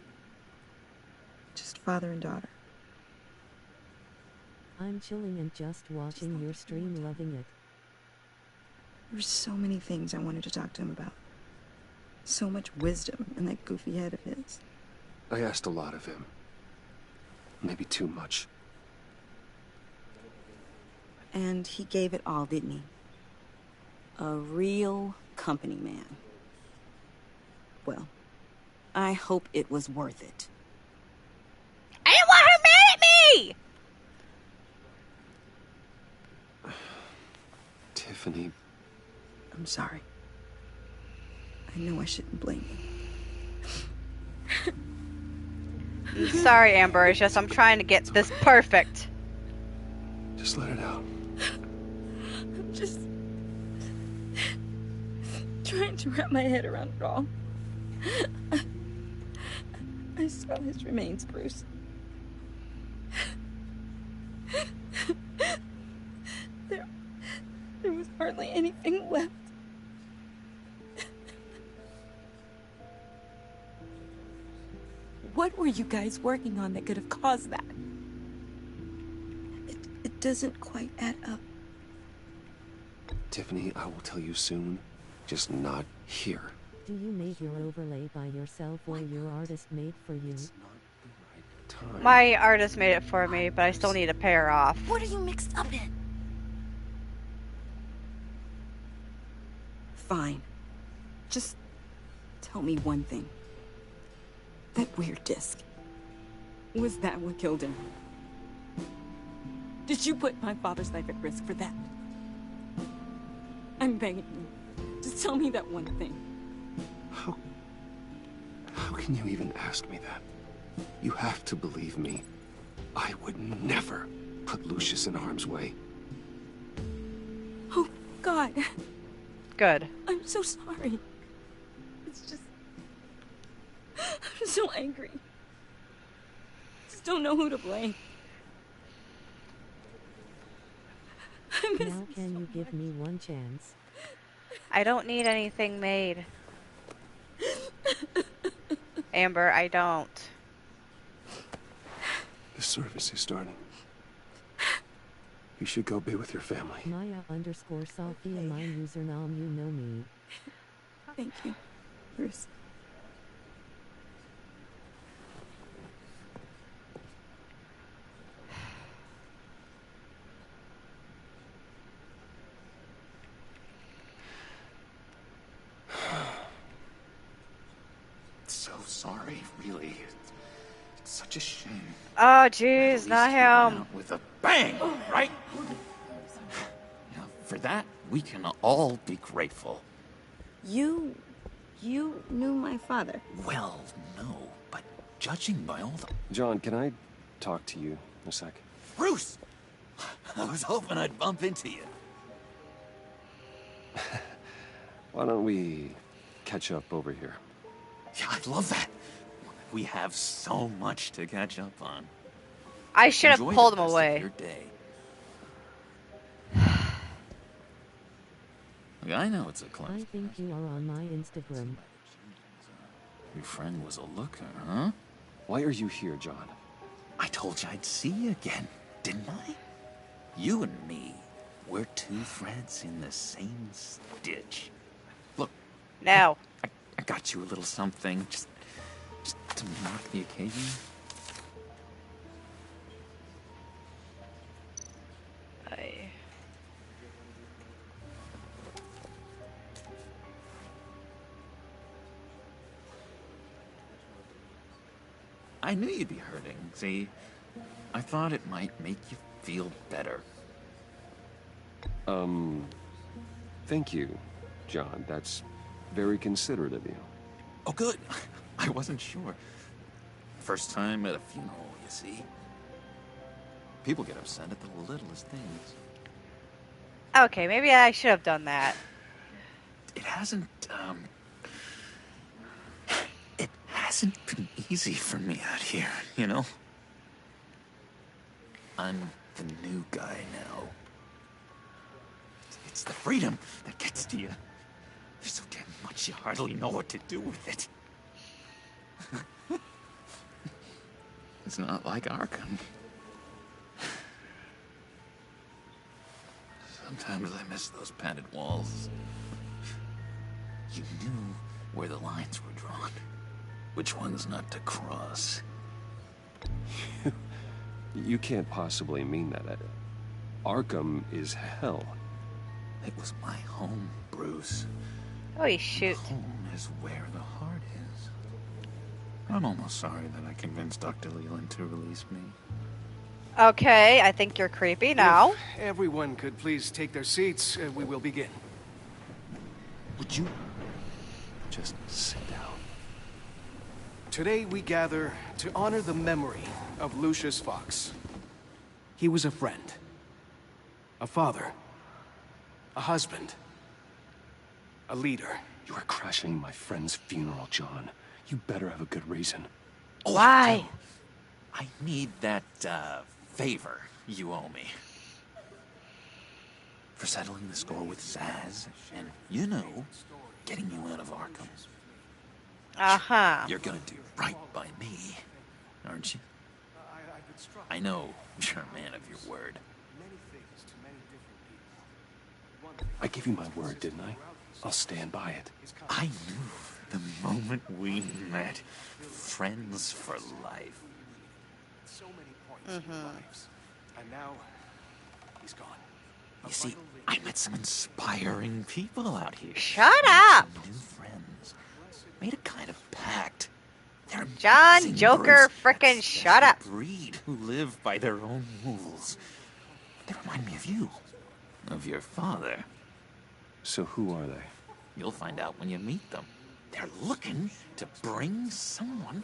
Just father and daughter. I'm chilling and just watching your stream, loving it. There were so many things I wanted to talk to him about. So much wisdom in that goofy head of his. I asked a lot of him. Maybe too much. And he gave it all, didn't he? A real company man. Well, I hope it was worth it. I'm sorry. I know I shouldn't blame you. Sorry, Amber. It's just I'm trying to get this perfect. Just let it out. I'm just trying to wrap my head around it all. I saw his remains, Bruce. There was hardly anything left. What were you guys working on that could have caused that? It doesn't quite add up. Tiffany, I will tell you soon. Just not here. Do you make your overlay by yourself or your artist made for you? My artist made it for me, but I still need to pay her off. What are you mixed up in? Fine. Just tell me one thing. That weird disc. Was that what killed him? Did you put my father's life at risk for that? I'm begging you. Just tell me that one thing. How can you even ask me that? You have to believe me. I would never put Lucius in harm's way. Oh, God. Good. I'm so sorry. It's just... I'm so angry. Just don't know who to blame. Now can you give me one chance? I don't need anything made. Amber, I don't. The service is starting. You should go be with your family. Maya_Sophia, my username, you know me. Thank you, Bruce. So sorry, really. It's such a shame. Oh, jeez, not him. With a bang, right? Yeah, for that, we can all be grateful. You knew my father. Well, no, but judging by all the... John, can I talk to you a sec? Bruce! I was hoping I'd bump into you. Why don't we catch up over here? Yeah, I'd love that. We have so much to catch up on. I should have Enjoy pulled the him rest away. of your day. Look, I know it's a close. I think you are on my Instagram. Your friend was a looker, huh? Why are you here, John? I told you I'd see you again, didn't I? You and me, we're two threads in the same stitch. Look. Now. I got you a little something, just to mark the occasion. I knew you'd be hurting, see? I thought it might make you feel better. Thank you, John. That's very considerate of you. Oh, good. I wasn't sure. First time at a funeral, you see. People get upset at the littlest things. Okay, maybe I should have done that. It hasn't been easy for me out here, you know? I'm the new guy now. It's the freedom that gets to you. There's so damn much you hardly know what to do with it. It's not like Arkham. Sometimes I miss those padded walls. You knew where the lines were drawn. Which ones not to cross. You can't possibly mean that. Arkham is hell. It was my home, Bruce. Holy shoot. Home is where the heart is. I'm almost sorry that I convinced Dr. Leland to release me. Okay, I think you're creepy now. If everyone could please take their seats, we will begin. Would you Just sit down. Today we gather to honor the memory of Lucius Fox. He was a friend, a father, a husband, a leader. You are crashing my friend's funeral, John. You better have a good reason. Why? I need that, favor you owe me. For settling the score with Zaz, and, you know, getting you out of Arkham. Uh-huh. You're gonna do right by me, aren't you? I know you're a man of your word. I gave you my word, didn't I? I'll stand by it. I knew the moment we met. Friends for life. So many points in our lives. And now, he's gone. You see, I met some inspiring people out here. Shut up! Some new friends. Made a kind of pact. They're John amazing Joker, birds. frickin' shut up. Breed who live by their own rules. They remind me of you. Of your father. So who are they? You'll find out when you meet them. They're looking to bring someone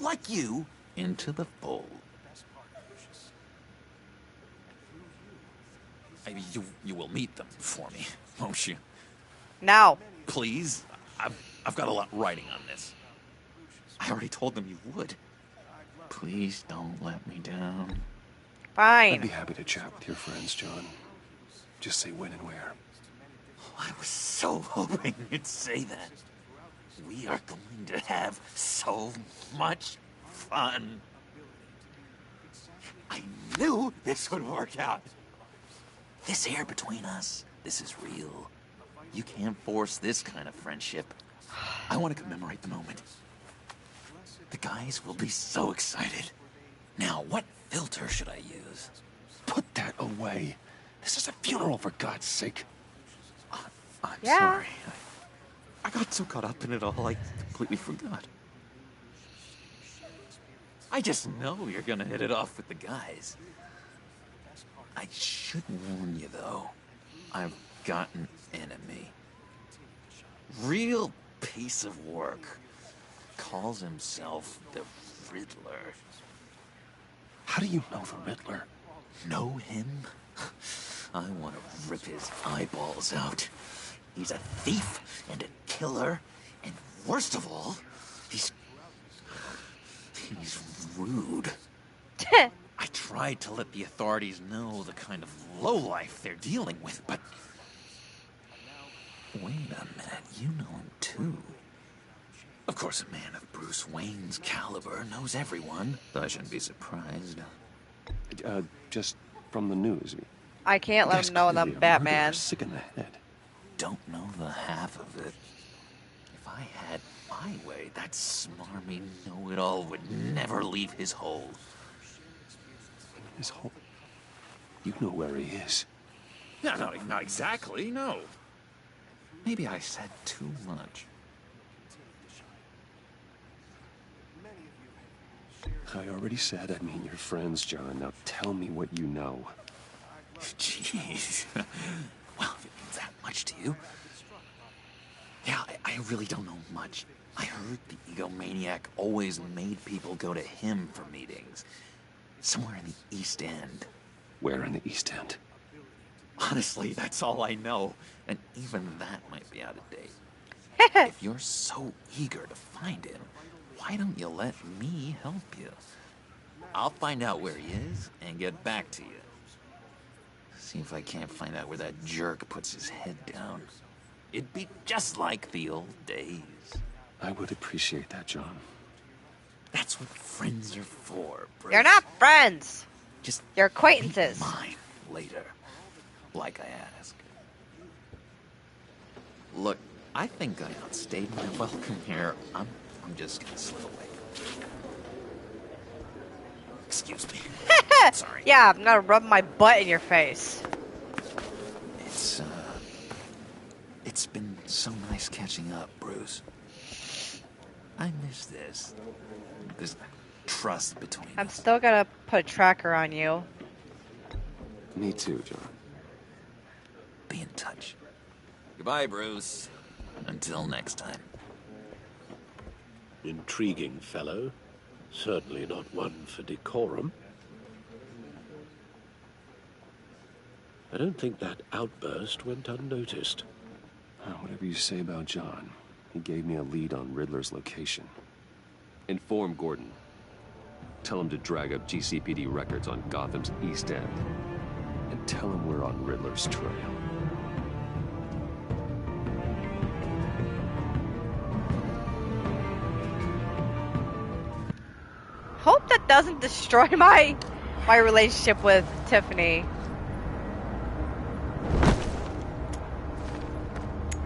like you into the fold. You will meet them for me, won't you? No. Please? I've got a lot writing on this. I already told them you would. Please don't let me down. Fine. I'd be happy to chat with your friends, John. Just say when and where. I was so hoping you'd say that. We are going to have so much fun. I knew this would work out. This air between us, this is real. You can't force this kind of friendship. I want to commemorate the moment. The guys will be so excited. Now, what filter should I use? Put that away. This is a funeral, for God's sake. I'm sorry. I got so caught up in it all, I completely forgot. I just know you're gonna hit it off with the guys. I should warn you, though. I've got an enemy. Real piece of work. Calls himself the Riddler. How do you know the Riddler? Know him? I want to rip his eyeballs out. He's a thief and a killer, and worst of all, he's rude. I tried to let the authorities know the kind of lowlife they're dealing with, but... Wait a minute, you know him too. Of course, a man of Bruce Wayne's caliber knows everyone, though I shouldn't be surprised. Just from the news. I can't let him know that I'm Batman. Sick in the head. Don't know the half of it. If I had my way, that smarmy know-it-all would never leave his hole. His hole? You know where he is. No, not exactly, no. Maybe I said too much. I already said I'd meet your friends, John. Now tell me what you know. Jeez. Well, if it means that much to you. Yeah, I really don't know much. I heard the egomaniac always made people go to him for meetings. Somewhere in the East End. Where in the East End? Honestly, that's all I know. And even that might be out of date. If you're so eager to find him, why don't you let me help you? I'll find out where he is and get back to you. See if I can't find out where that jerk puts his head down. It'd be just like the old days. I would appreciate that, John. That's what friends are for, Bruce. You're not friends. Just you're acquaintances. Mine later, like I asked. Look, I think I outstayed my welcome here. I'm just gonna slip away. Excuse me. Sorry. Yeah, I'm gonna rub my butt in your face. It's been so nice catching up, Bruce. I miss this trust between I'm us. still gonna put a tracker on you. Me too, John. Be in touch. Goodbye, Bruce. Until next time. Intriguing fellow. Certainly not one for decorum. I don't think that outburst went unnoticed. Whatever you say about John, he gave me a lead on Riddler's location. Inform Gordon. Tell him to drag up GCPD records on Gotham's East End. And tell him we're on Riddler's trail. Hope that doesn't destroy my relationship with Tiffany.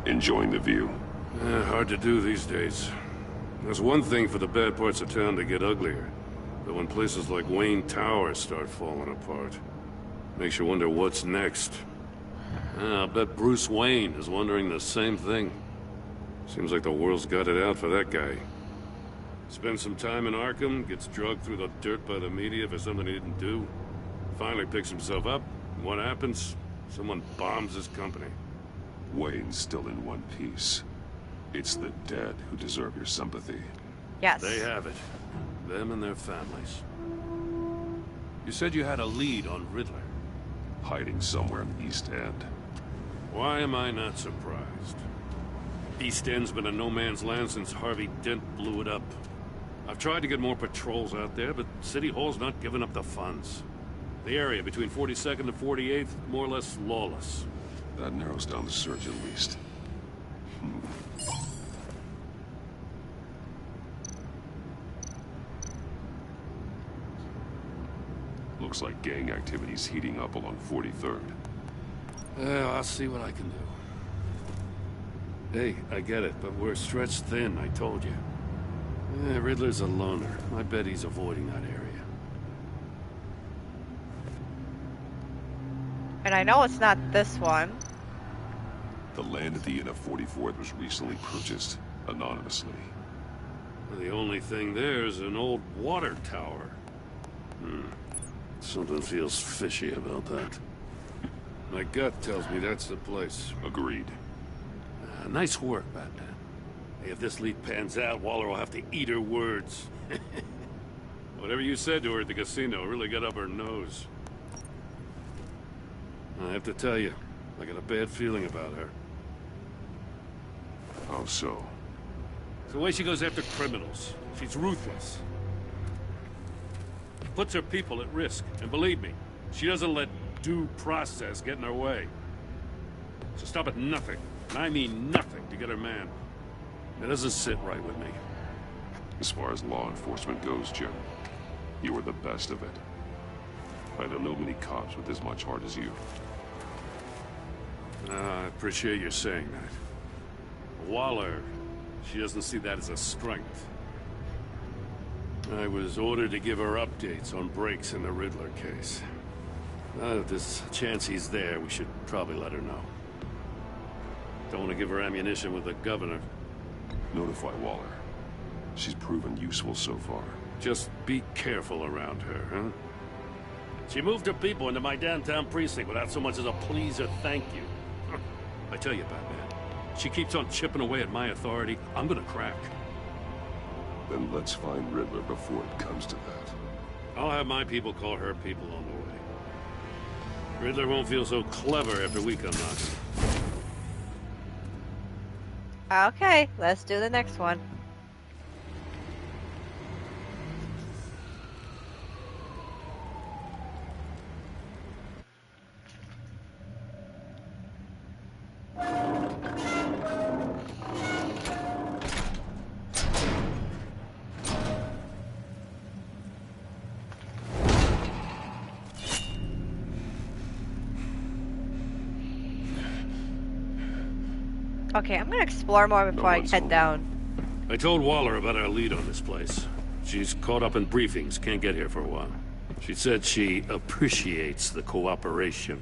Enjoying the view? Hard to do these days. There's one thing for the bad parts of town to get uglier. But when places like Wayne Tower start falling apart, makes you wonder what's next. I'll bet Bruce Wayne is wondering the same thing. Seems like the world's got it out for that guy. Spends some time in Arkham, gets drugged through the dirt by the media for something he didn't do. Finally picks himself up, and what happens? Someone bombs his company. Wayne's still in one piece. It's the dead who deserve your sympathy. Yes. They have it. Them and their families. You said you had a lead on Riddler. Hiding somewhere in the East End. Why am I not surprised? East End's been a no-man's land since Harvey Dent blew it up. I've tried to get more patrols out there, but City Hall's not giving up the funds. The area between 42nd and 48th, more or less lawless. That narrows down the search at least. Looks like gang activity's heating up along 43rd. Well, I'll see what I can do. Hey, I get it, but we're stretched thin, I told you. Riddler's a loner. I bet he's avoiding that area. And I know it's not this one. The land at the end of 44th was recently purchased, anonymously. The only thing there is an old water tower. Something feels fishy about that. My gut tells me that's the place. Agreed. Nice work, Batman. Hey, if this lead pans out, Waller will have to eat her words. Whatever you said to her at the casino really got up her nose. I have to tell you, I got a bad feeling about her. How so? It's the way she goes after criminals. She's ruthless. Puts her people at risk. And believe me, she doesn't let due process get in her way. So stop at nothing, and I mean nothing, to get her man. It doesn't sit right with me. As far as law enforcement goes, Jim, you are the best of it. I don't know many cops with as much heart as you. I appreciate you saying that. Waller, she doesn't see that as a strength. I was ordered to give her updates on breaks in the Riddler case. If there's a chance he's there, we should probably let her know. Don't want to give her ammunition with the governor. Notify Waller. She's proven useful so far. Just be careful around her, huh? She moved her people into my downtown precinct without so much as a please or thank you. I tell you, Batman, she keeps on chipping away at my authority, I'm gonna crack. Then let's find Riddler before it comes to that. I'll have my people call her people on the way. Riddler won't feel so clever after we come knocking. Okay, let's do the next one. Okay, I'm gonna explore more before I head down. I told Waller about our lead on this place. She's caught up in briefings, can't get here for a while. She said she appreciates the cooperation.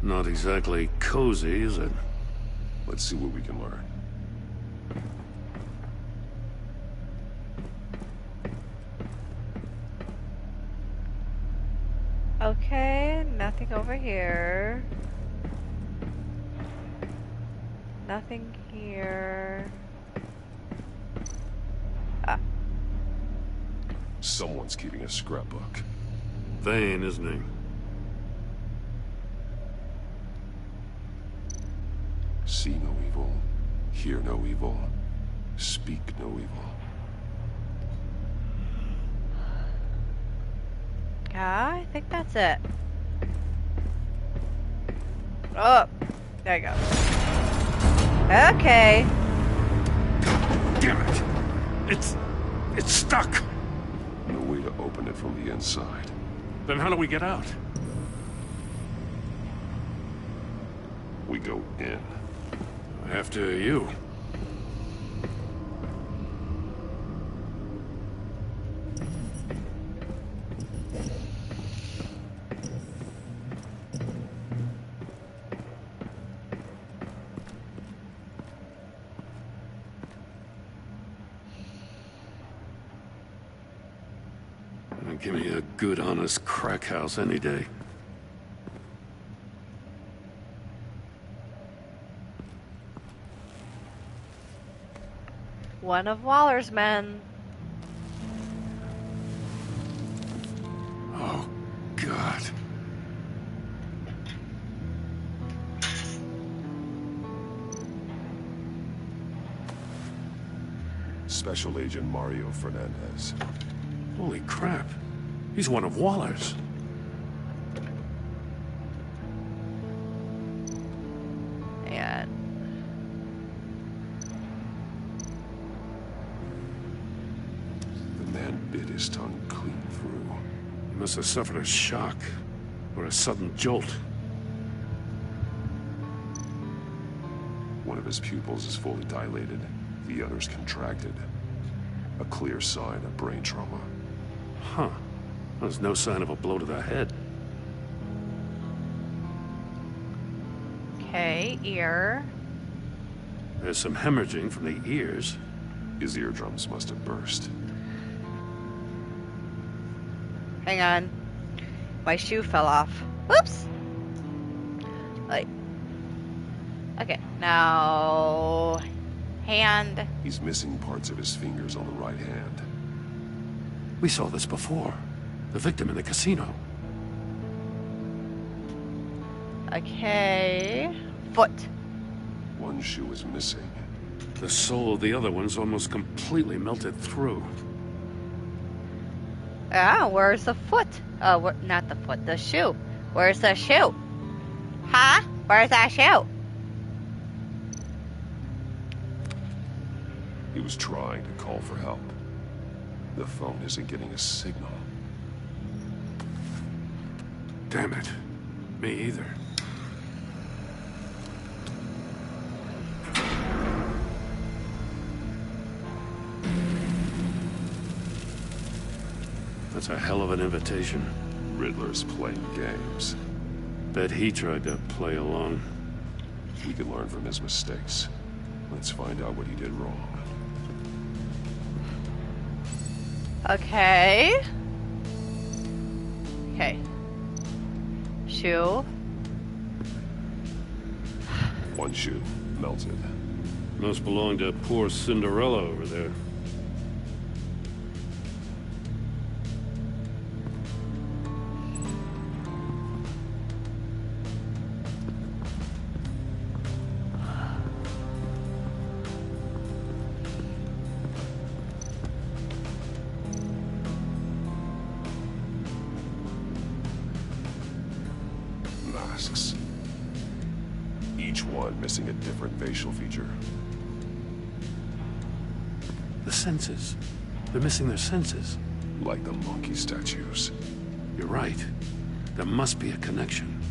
Not exactly cozy, is it? Let's see what we can learn. Okay, nothing over here. nothing here. Ah. Someone's keeping a scrapbook. Vane, isn't he? See no evil, hear no evil, speak no evil. Yeah, I think that's it. Oh, there you go. Okay. Damn it! It's stuck! No way to open it from the inside. Then how do we get out? We go in. After you. Give me a good, honest crack house any day. One of Waller's men. Oh, God. Special Agent Mario Fernandez. Holy crap. He's one of Waller's. And The man bit his tongue clean through. He must have suffered a shock or a sudden jolt. One of his pupils is fully dilated, the other's contracted. A clear sign of brain trauma. Huh. There's no sign of a blow to the head. okay, ear. There's some hemorrhaging from the ears. His eardrums must have burst. Hang on. My shoe fell off. Whoops! Like. Okay, now. Hand. He's missing parts of his fingers on the right hand. We saw this before. The victim in the casino. Okay. Foot. One shoe is missing. The sole of the other one's almost completely melted through. Ah, where's the foot? Not the foot, the shoe. Where's the shoe? Huh? Where's that shoe? He was trying to call for help. The phone isn't getting a signal. Damn it. Me either. That's a hell of an invitation. Riddler's playing games. Bet he tried to play along. We can learn from his mistakes. Let's find out what he did wrong. Okay. Okay. Shoe. One shoe, melted. Must belong to poor Cinderella over there. Masks. Each one missing a different facial feature. The senses. They're missing their senses. Like the monkey statues. You're right. There must be a connection.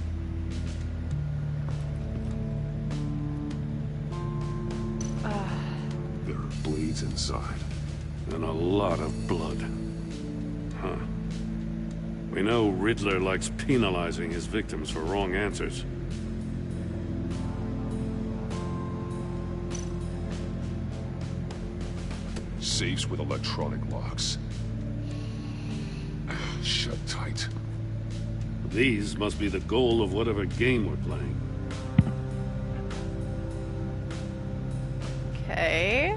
There are bleeds inside. And a lot of blood. Huh. We know Riddler likes penalizing his victims for wrong answers. Safes with electronic locks. Shut tight. These must be the goal of whatever game we're playing. Okay.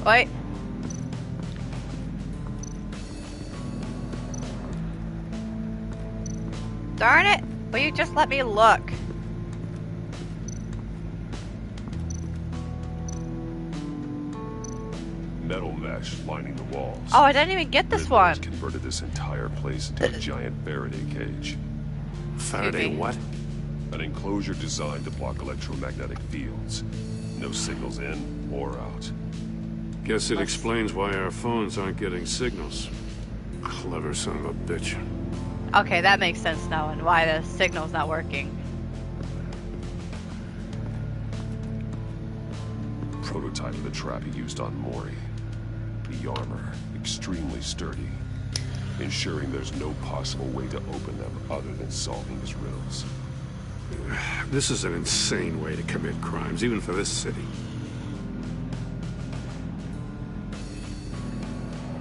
Wait. Darn it! Will you just let me look? Metal mesh lining the walls. Oh, I didn't even get this Riddler one. has converted this entire place into a giant Faraday cage. Faraday what? An enclosure designed to block electromagnetic fields. No signals in or out. Guess it explains why our phones aren't getting signals. Clever son of a bitch. Okay, that makes sense now and why the signal's not working. Prototype of the trap he used on Mori. The armor, extremely sturdy, ensuring there's no possible way to open them other than solving his riddles. This is an insane way to commit crimes, even for this city.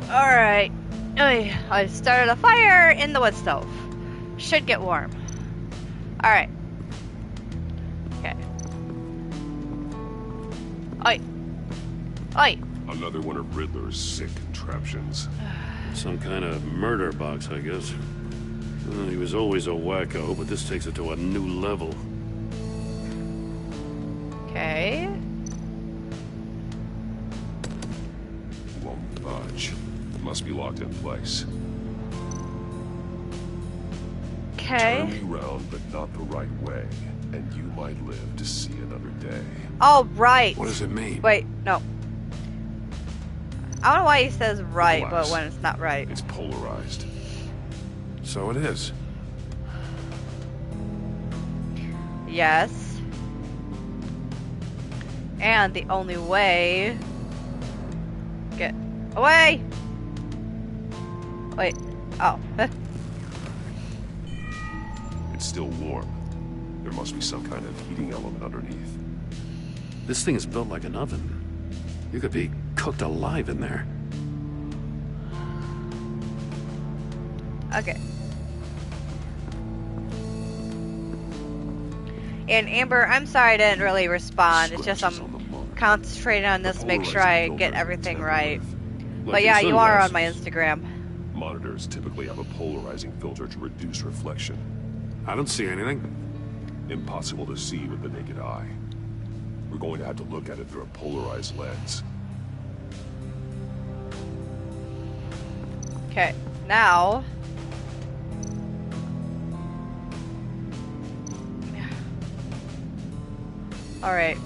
Alright. I started a fire in the wood stove. Should get warm. Alright. Okay. Oi. Oi. Another one of Riddler's sick contraptions. Some kind of murder box, I guess. Well, he was always a wacko, but this takes it to a new level. Okay. Won't budge. Must be locked in place. Okay. Turn me round, but not the right way, and you might live to see another day. Oh, right. What does it mean? Wait, no. I don't know why he says right, Glass. but when it's not right. It's polarized. So it is. Yes. And the only way... Get away! Wait. Oh. It's still warm. There must be some kind of heating element underneath. This thing is built like an oven. You could be cooked alive in there. Okay. And Amber, I'm sorry I didn't really respond. It's just I'm concentrating on this, make sure I get everything right. But yeah, you are on my Instagram. Monitors typically have a polarizing filter to reduce reflection. I don't see anything. Impossible to see with the naked eye. We're going to have to look at it through a polarized lens. Okay, now... Alright.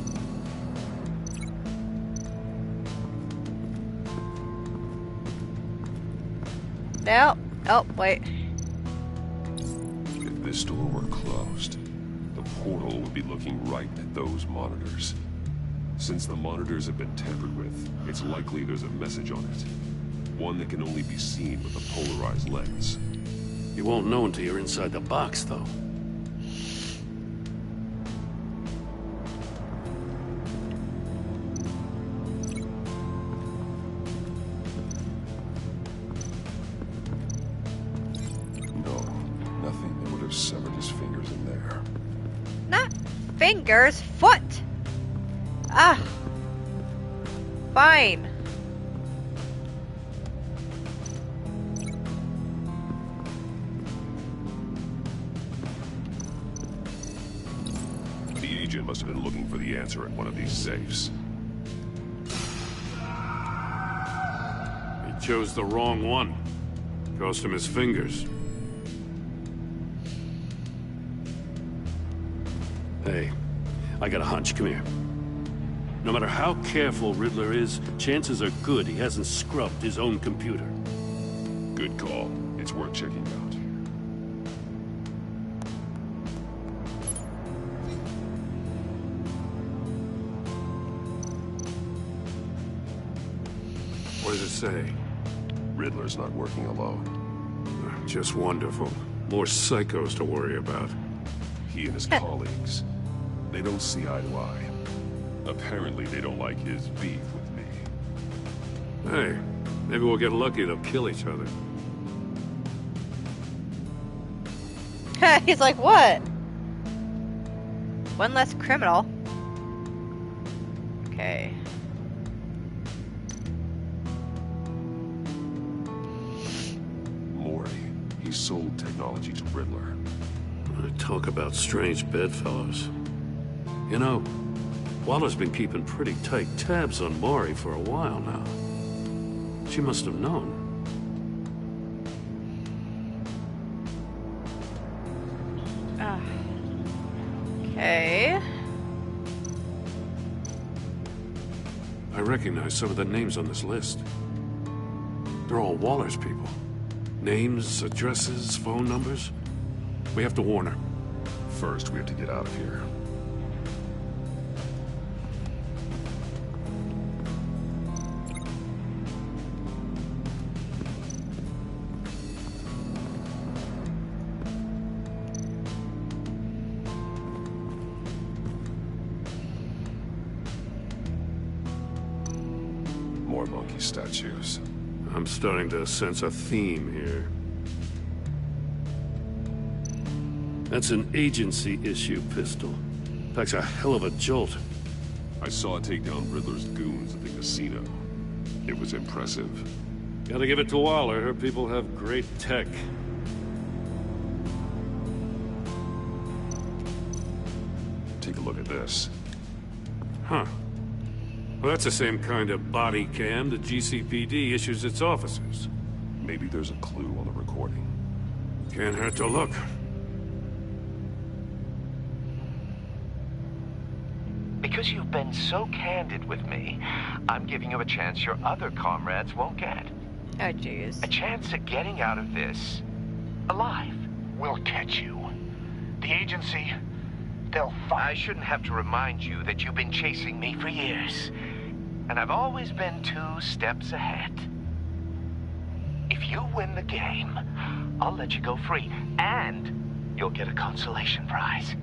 No. Oh, wait. If this door were closed, the portal would be looking right at those monitors. Since the monitors have been tampered with, it's likely there's a message on it. One that can only be seen with a polarized lens. You won't know until you're inside the box, though. Severed his fingers in there. Not fingers, foot! Ah! Fine. The agent must have been looking for the answer in one of these safes. He chose the wrong one. Cost him his fingers. Hey, I got a hunch. Come here. No matter how careful Riddler is, chances are good he hasn't scrubbed his own computer. Good call. It's worth checking out. What does it say? Riddler's not working alone. Just wonderful. More psychos to worry about. He and his colleagues. They don't see eye to eye. Apparently they don't like his beef with me. Hey, maybe we'll get lucky. They'll kill each other. He's like, what? One less criminal. Okay. Maury, he sold technology to Riddler. Talk about strange bedfellows. You know, Waller's been keeping pretty tight tabs on Maury for a while now. She must have known. Okay. I recognize some of the names on this list. They're all Waller's people. Names, addresses, phone numbers. We have to warn her. First, we have to get out of here. More monkey statues. I'm starting to sense a theme here. That's an agency issue pistol. Packs a hell of a jolt. I saw it take down Riddler's goons at the casino. It was impressive. Gotta give it to Waller. Her people have great tech. Take a look at this. Huh. Well, that's the same kind of body cam the GCPD issues its officers. Maybe there's a clue on the recording. Can't hurt to look. Because you've been so candid with me, I'm giving you a chance your other comrades won't get. Oh, jeez. A chance at getting out of this alive. We'll catch you. The agency, they'll find... I shouldn't have to remind you that you've been chasing me for years. And I've always been 2 steps ahead. If you win the game, I'll let you go free. And you'll get a consolation prize.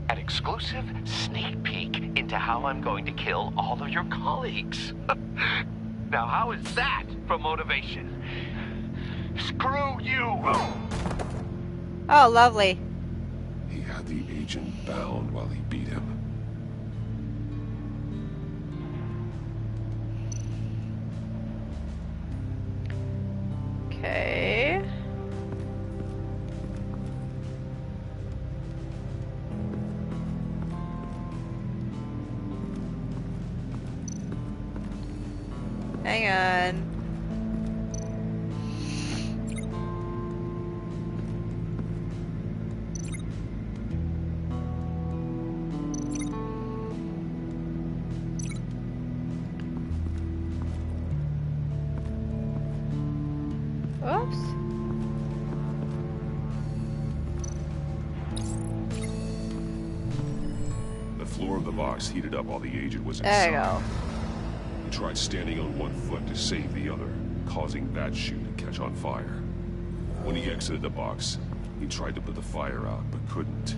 An exclusive sneak peek into how I'm going to kill all of your colleagues. Now, how is that for motivation? Screw you! Oh, lovely. He had the agent bound while he beat him. Okay. Hang on. Oops. The floor of the box heated up while the agent was There inside. you go. He tried standing on one foot to save the other, causing that shoe to catch on fire. When he exited the box, he tried to put the fire out, but couldn't.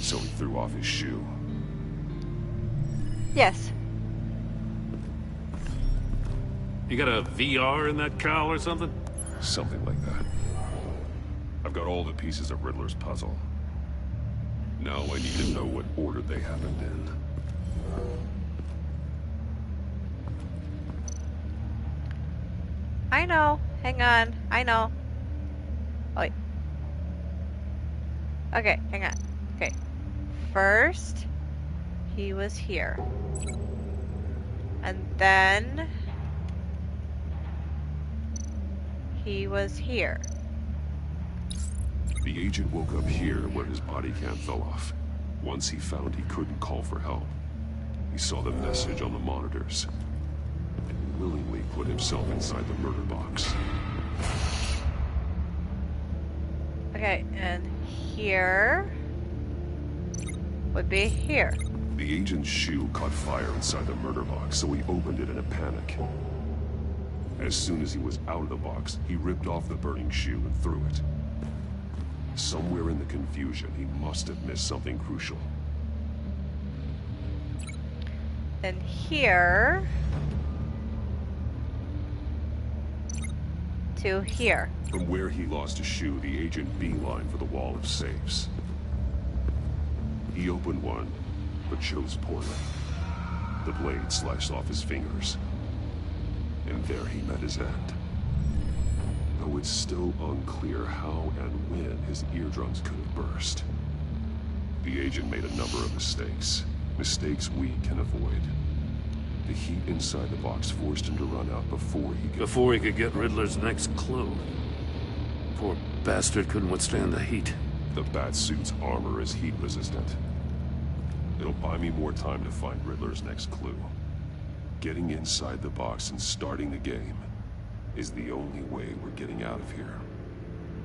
So he threw off his shoe. Yes. You got a VR in that cowl or something? Something like that. I've got all the pieces of Riddler's puzzle. Now I need to know what order they happened in. I know. Hang on. I know. Oh, wait. Okay, hang on. Okay. First, he was here. And then... he was here. The agent woke up here where his body cam fell off. Once he found he couldn't call for help, he saw the message on the monitors and willingly put himself inside the murder box. Okay, and here would be here. The agent's shoe caught fire inside the murder box, so he opened it in a panic. As soon as he was out of the box, he ripped off the burning shoe and threw it. Somewhere in the confusion, he must have missed something crucial. Then here to here. From where he lost his shoe, the agent beelined for the wall of safes. He opened one, but chose poorly. The blade slashed off his fingers. And there he met his end. Though it's still unclear how and when his eardrums could have burst. The agent made a number of mistakes. Mistakes we can avoid. The heat inside the box forced him to run out before he could get Riddler's next clue. Poor bastard couldn't withstand the heat. The Batsuit's armor is heat resistant. It'll buy me more time to find Riddler's next clue. Getting inside the box and starting the game is the only way we're getting out of here.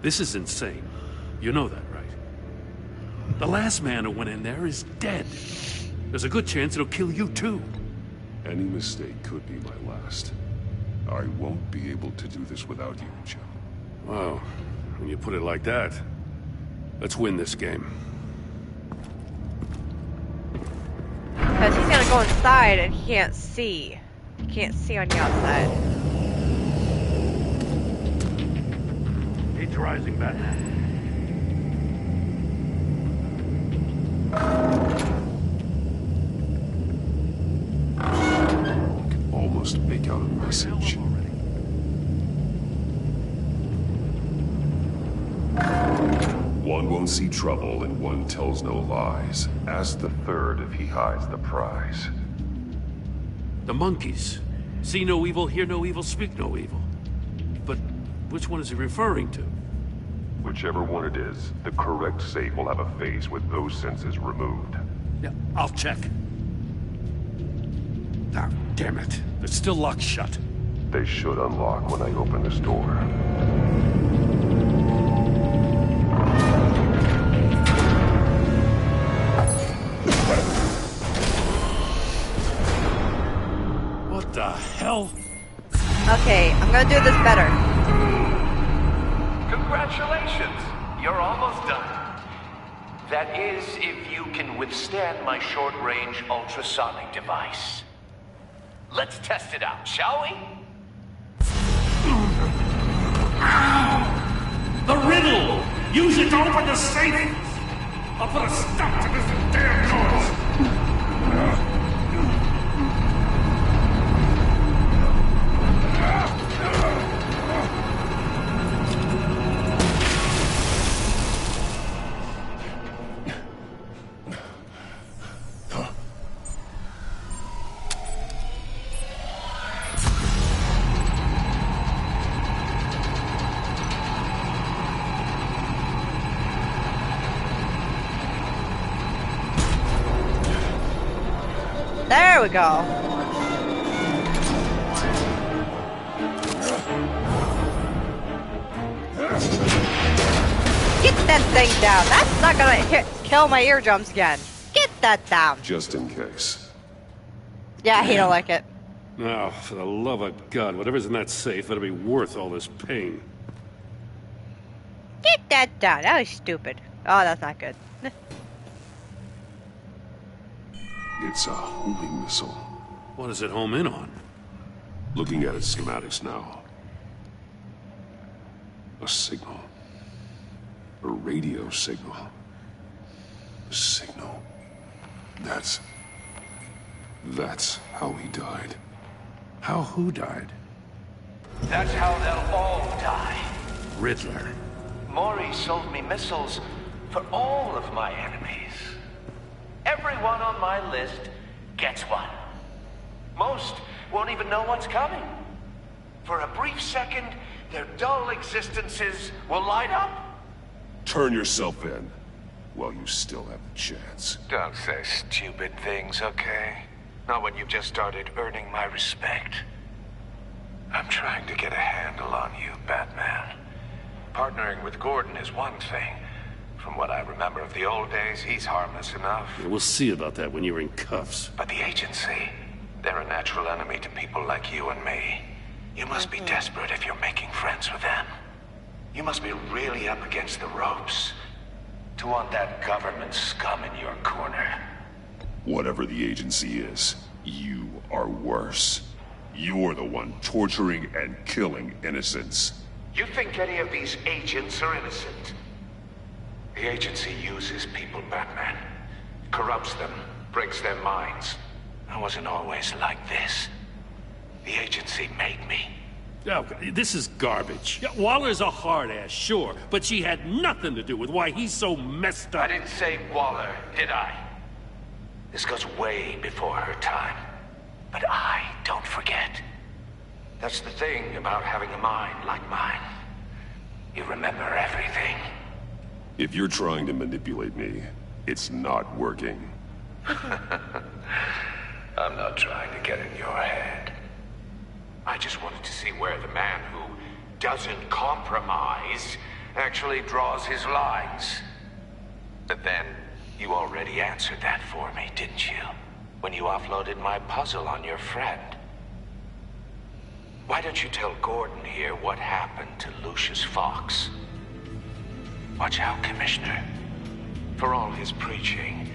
This is insane. You know that, right? The last man who went in there is dead. There's a good chance it'll kill you too. Any mistake could be my last. I won't be able to do this without you, Jim. Wow, when you put it like that, let's win this game. Because he's gonna go inside and he can't see. He can't see on the outside. Heat's rising, Batman. I can almost make out a message. One won't see trouble and one tells no lies. Ask the third if he hides the prize. The monkeys. See no evil, hear no evil, speak no evil. But which one is he referring to? Whichever one it is, the correct safe will have a face with those senses removed. Yeah, I'll check. Ah, damn it. They're still locked shut. They should unlock when I open this door. What the hell? Okay, I'm gonna do this better. Congratulations! You're almost done. That is, if you can withstand my short-range ultrasonic device. Let's test it out, shall we? The riddle! Use it to open the safe! I'll put a stop to this damn noise! There we go. Get that thing down. That's not gonna kill my eardrums again. Get that down. Just in case. Yeah, he don't like it. Now, for the love of God, whatever's in that safe better be worth all this pain. Get that down. That was stupid. Oh, that's not good. It's a homing missile. What does it home in on? Looking at its schematics now. A signal. A radio signal. A signal. That's how he died. How who died? That's how they'll all die. Riddler. Maury sold me missiles for all of my enemies. Everyone on my list gets one. Most won't even know what's coming. For a brief second, their dull existences will light up. Turn yourself in while you still have the chance. Don't say stupid things, okay? Not when you've just started earning my respect. I'm trying to get a handle on you, Batman. Partnering with Gordon is one thing. From what I remember of the old days, he's harmless enough. Yeah, we'll see about that when you're in cuffs. But the agency, they're a natural enemy to people like you and me. You must be desperate if you're making friends with them. You must be really up against the ropes to want that government scum in your corner. Whatever the agency is, you are worse. You're the one torturing and killing innocents. You think any of these agents are innocent? The agency uses people, Batman. Corrupts them, breaks their minds. I wasn't always like this. The agency made me. Oh, this is garbage. Yeah, Waller's a hard-ass, sure, but she had nothing to do with why he's so messed up. I didn't say Waller, did I? This goes way before her time. But I don't forget. That's the thing about having a mind like mine. You remember everything. If you're trying to manipulate me, it's not working. I'm not trying to get in your head. I just wanted to see where the man who doesn't compromise actually draws his lines. But then, you already answered that for me, didn't you? When you offloaded my puzzle on your friend. Why don't you tell Gordon here what happened to Lucius Fox? Watch out, Commissioner. For all his preaching,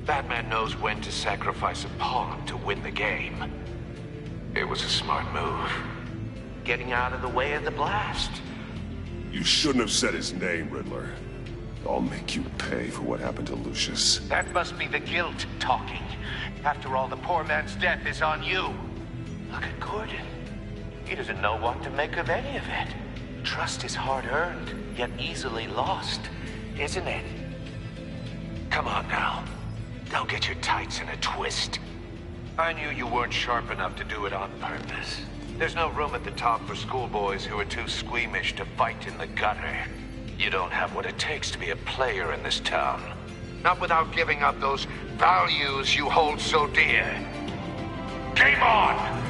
Batman knows when to sacrifice a pawn to win the game. It was a smart move. Getting out of the way of the blast. You shouldn't have said his name, Riddler. I'll make you pay for what happened to Lucius. That must be the guilt talking. After all, the poor man's death is on you. Look at Gordon. He doesn't know what to make of any of it. Trust is hard-earned, yet easily lost, isn't it? Come on now. Don't get your tights in a twist. I knew you weren't sharp enough to do it on purpose. There's no room at the top for schoolboys who are too squeamish to fight in the gutter. You don't have what it takes to be a player in this town. Not without giving up those values you hold so dear. Game on!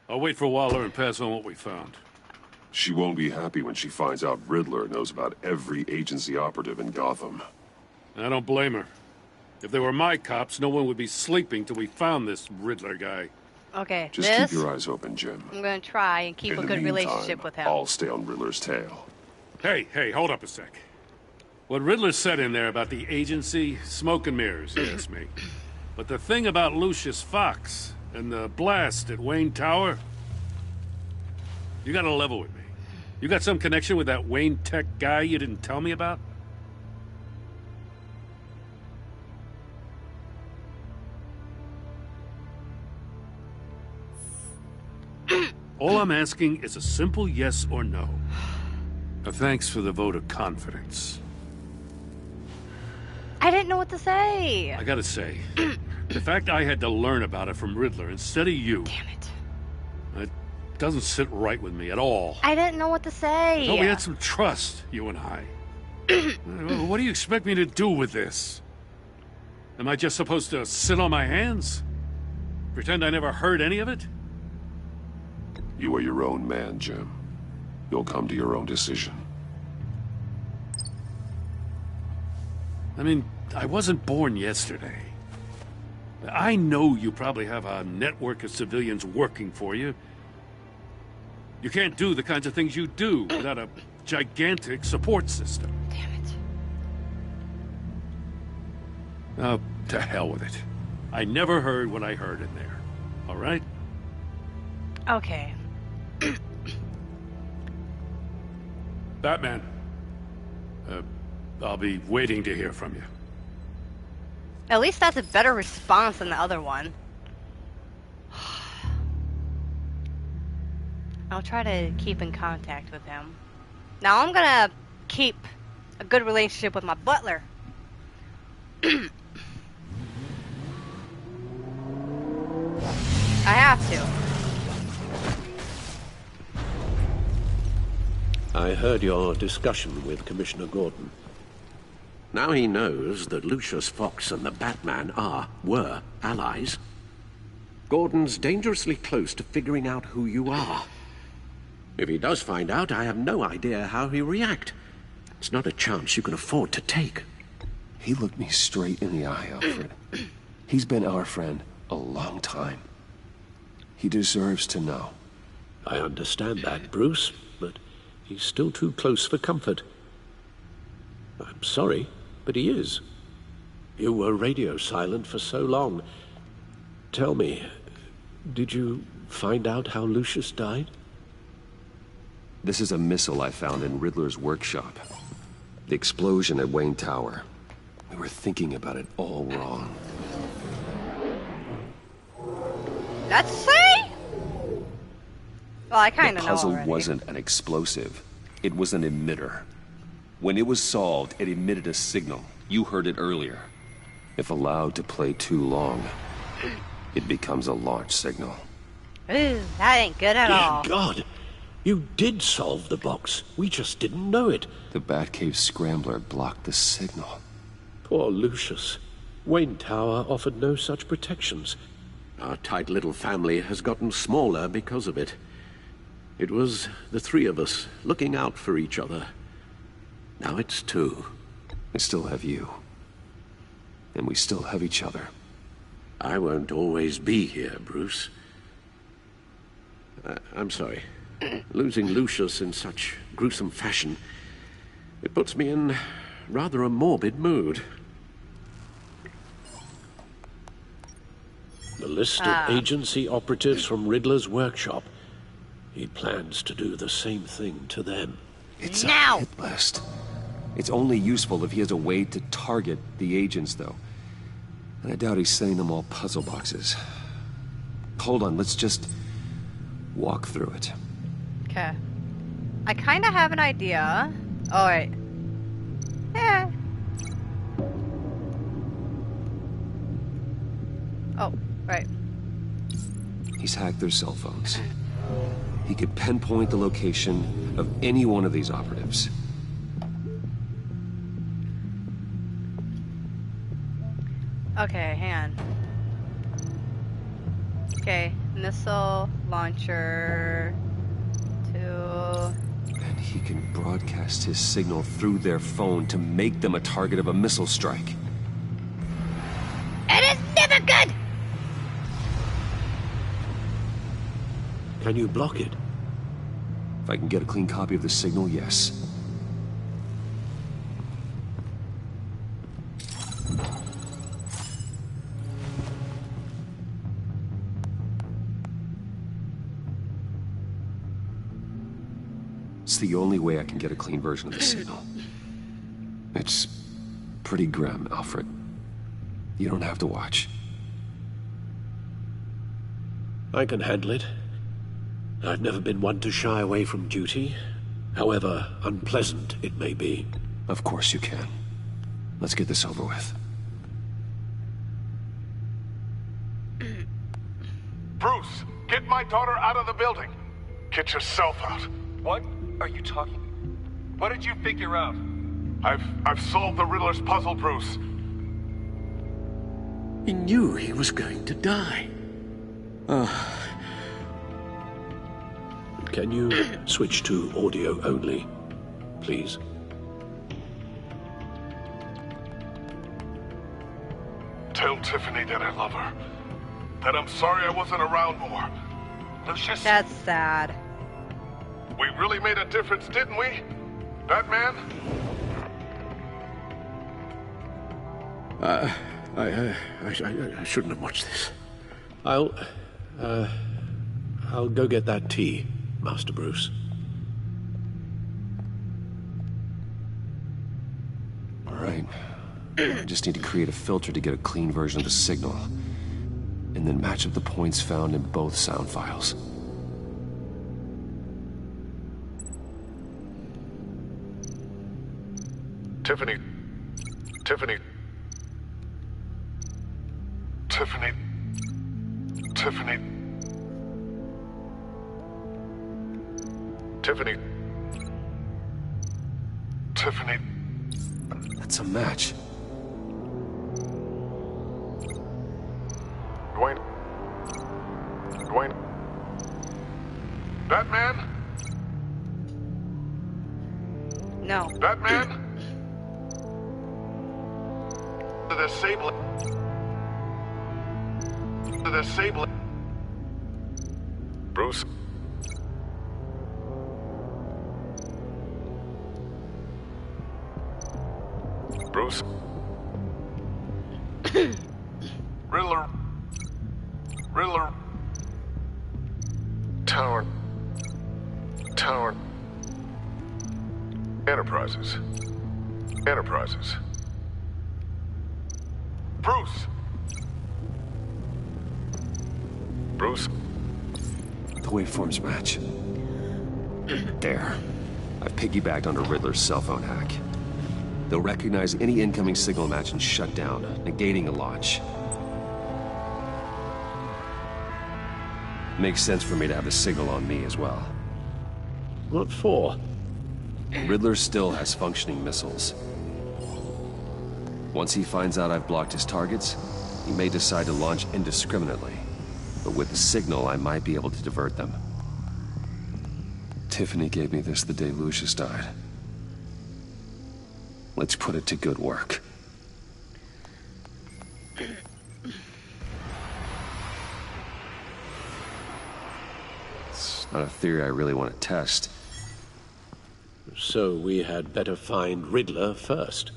I'll wait for Waller and pass on what we found. She won't be happy when she finds out Riddler knows about every agency operative in Gotham. I don't blame her. If they were my cops, no one would be sleeping till we found this Riddler guy. Okay, Just keep your eyes open, Jim. I'm gonna try and keep In a the good meantime, relationship with him. I'll stay on Riddler's tail. Hey, hold up a sec. What Riddler said in there about the agency, smoke and mirrors, yes, me. But the thing about Lucius Fox and the blast at Wayne Tower, you gotta level with me. You got some connection with that Wayne Tech guy you didn't tell me about? All I'm asking is a simple yes or no. Thanks for the vote of confidence. I didn't know what to say. I gotta say, the fact I had to learn about it from Riddler instead of you... Damn it. It doesn't sit right with me at all. I didn't know what to say. I thought we had some trust, you and I. What do you expect me to do with this? Am I just supposed to sit on my hands? Pretend I never heard any of it? You are your own man, Jim. You'll come to your own decision. I mean, I wasn't born yesterday. I know you probably have a network of civilians working for you. You can't do the kinds of things you do without a gigantic support system. Damn it. Oh, to hell with it. I never heard what I heard in there. All right? Okay. Batman. I'll be waiting to hear from you. At least that's a better response than the other one. I'll try to keep in contact with him. Now I'm gonna keep a good relationship with my butler. I have to. I heard your discussion with Commissioner Gordon. Now he knows that Lucius Fox and the Batman were allies. Gordon's dangerously close to figuring out who you are. If he does find out, I have no idea how he'll react. It's not a chance you can afford to take. He looked me straight in the eye, Alfred. He's been our friend a long time. He deserves to know. I understand that, Bruce, but he's still too close for comfort. I'm sorry, but he is. You were radio silent for so long. Tell me, did you find out how Lucius died? This is a missile I found in Riddler's workshop. The explosion at Wayne Tower. We were thinking about it all wrong. Let's see? Well, I kind The of know puzzle already. wasn't an explosive. It was an emitter. When it was solved, it emitted a signal. You heard it earlier. If allowed to play too long, it becomes a launch signal. Ooh, that ain't good at all. Dear God! You did solve the box. We just didn't know it. The Batcave scrambler blocked the signal. Poor Lucius. Wayne Tower offered no such protections. Our tight little family has gotten smaller because of it. It was the three of us looking out for each other. Now it's two. I still have you. And we still have each other. I won't always be here, Bruce. I'm sorry. Losing Lucius in such gruesome fashion, it puts me in rather a morbid mood. The list of agency operatives from Riddler's workshop. He plans to do the same thing to them. It's a hit list. It's only useful if he has a way to target the agents, though. And I doubt he's sending them all puzzle boxes. Hold on, let's just walk through it. Okay. I kind of have an idea. Oh, wait. Yeah. Oh, right. He's hacked their cell phones. He could pinpoint the location of any one of these operatives. Okay, hang on. Okay, missile launcher to... And he can broadcast his signal through their phone to make them a target of a missile strike. It is never good! Can you block it? If I can get a clean copy of the signal, yes. It's the only way I can get a clean version of the signal. It's pretty grim, Alfred. You don't have to watch. I can handle it. I've never been one to shy away from duty, however unpleasant it may be. Of course you can. Let's get this over with. Bruce, get my daughter out of the building. Get yourself out. What are you talking? What did you figure out? I've solved the Riddler's puzzle, Bruce. He knew he was going to die. Can you switch to audio only, please? Tell Tiffany that I love her. That I'm sorry I wasn't around more. Lucius? That's sad. We really made a difference, didn't we? Batman? I shouldn't have watched this. I'll go get that tea, Master Bruce. All right. I just need to create a filter to get a clean version of the signal. And then match up the points found in both sound files. Tiffany. Tiffany. Tiffany. Tiffany. Tiffany. Tiffany. That's a match. Dwayne. Dwayne. Batman? No. Batman? The disable. The disable. Bruce. Bruce. Riddler. Riddler. Tower. Tower. Enterprises. Enterprises. Bruce! Bruce? The waveforms match. There. I've piggybacked onto Riddler's cell phone hack. They'll recognize any incoming signal match and shut down, negating a launch. Makes sense for me to have the signal on me as well. What for? Riddler still has functioning missiles. Once he finds out I've blocked his targets, he may decide to launch indiscriminately. But with the signal, I might be able to divert them. Tiffany gave me this the day Lucius died. Let's put it to good work. It's not a theory I really want to test. So we had better find Riddler first.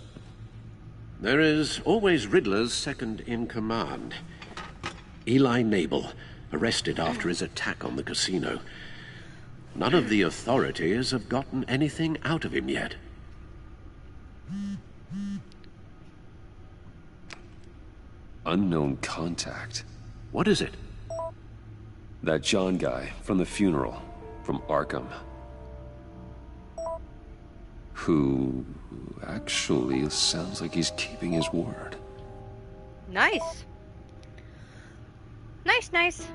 There is always Riddler's second in command. Eli Nabel, arrested after his attack on the casino. None of the authorities have gotten anything out of him yet. Unknown contact. What is it? That John guy from the funeral, from Arkham. Who actually sounds like he's keeping his word. Nice. Nice.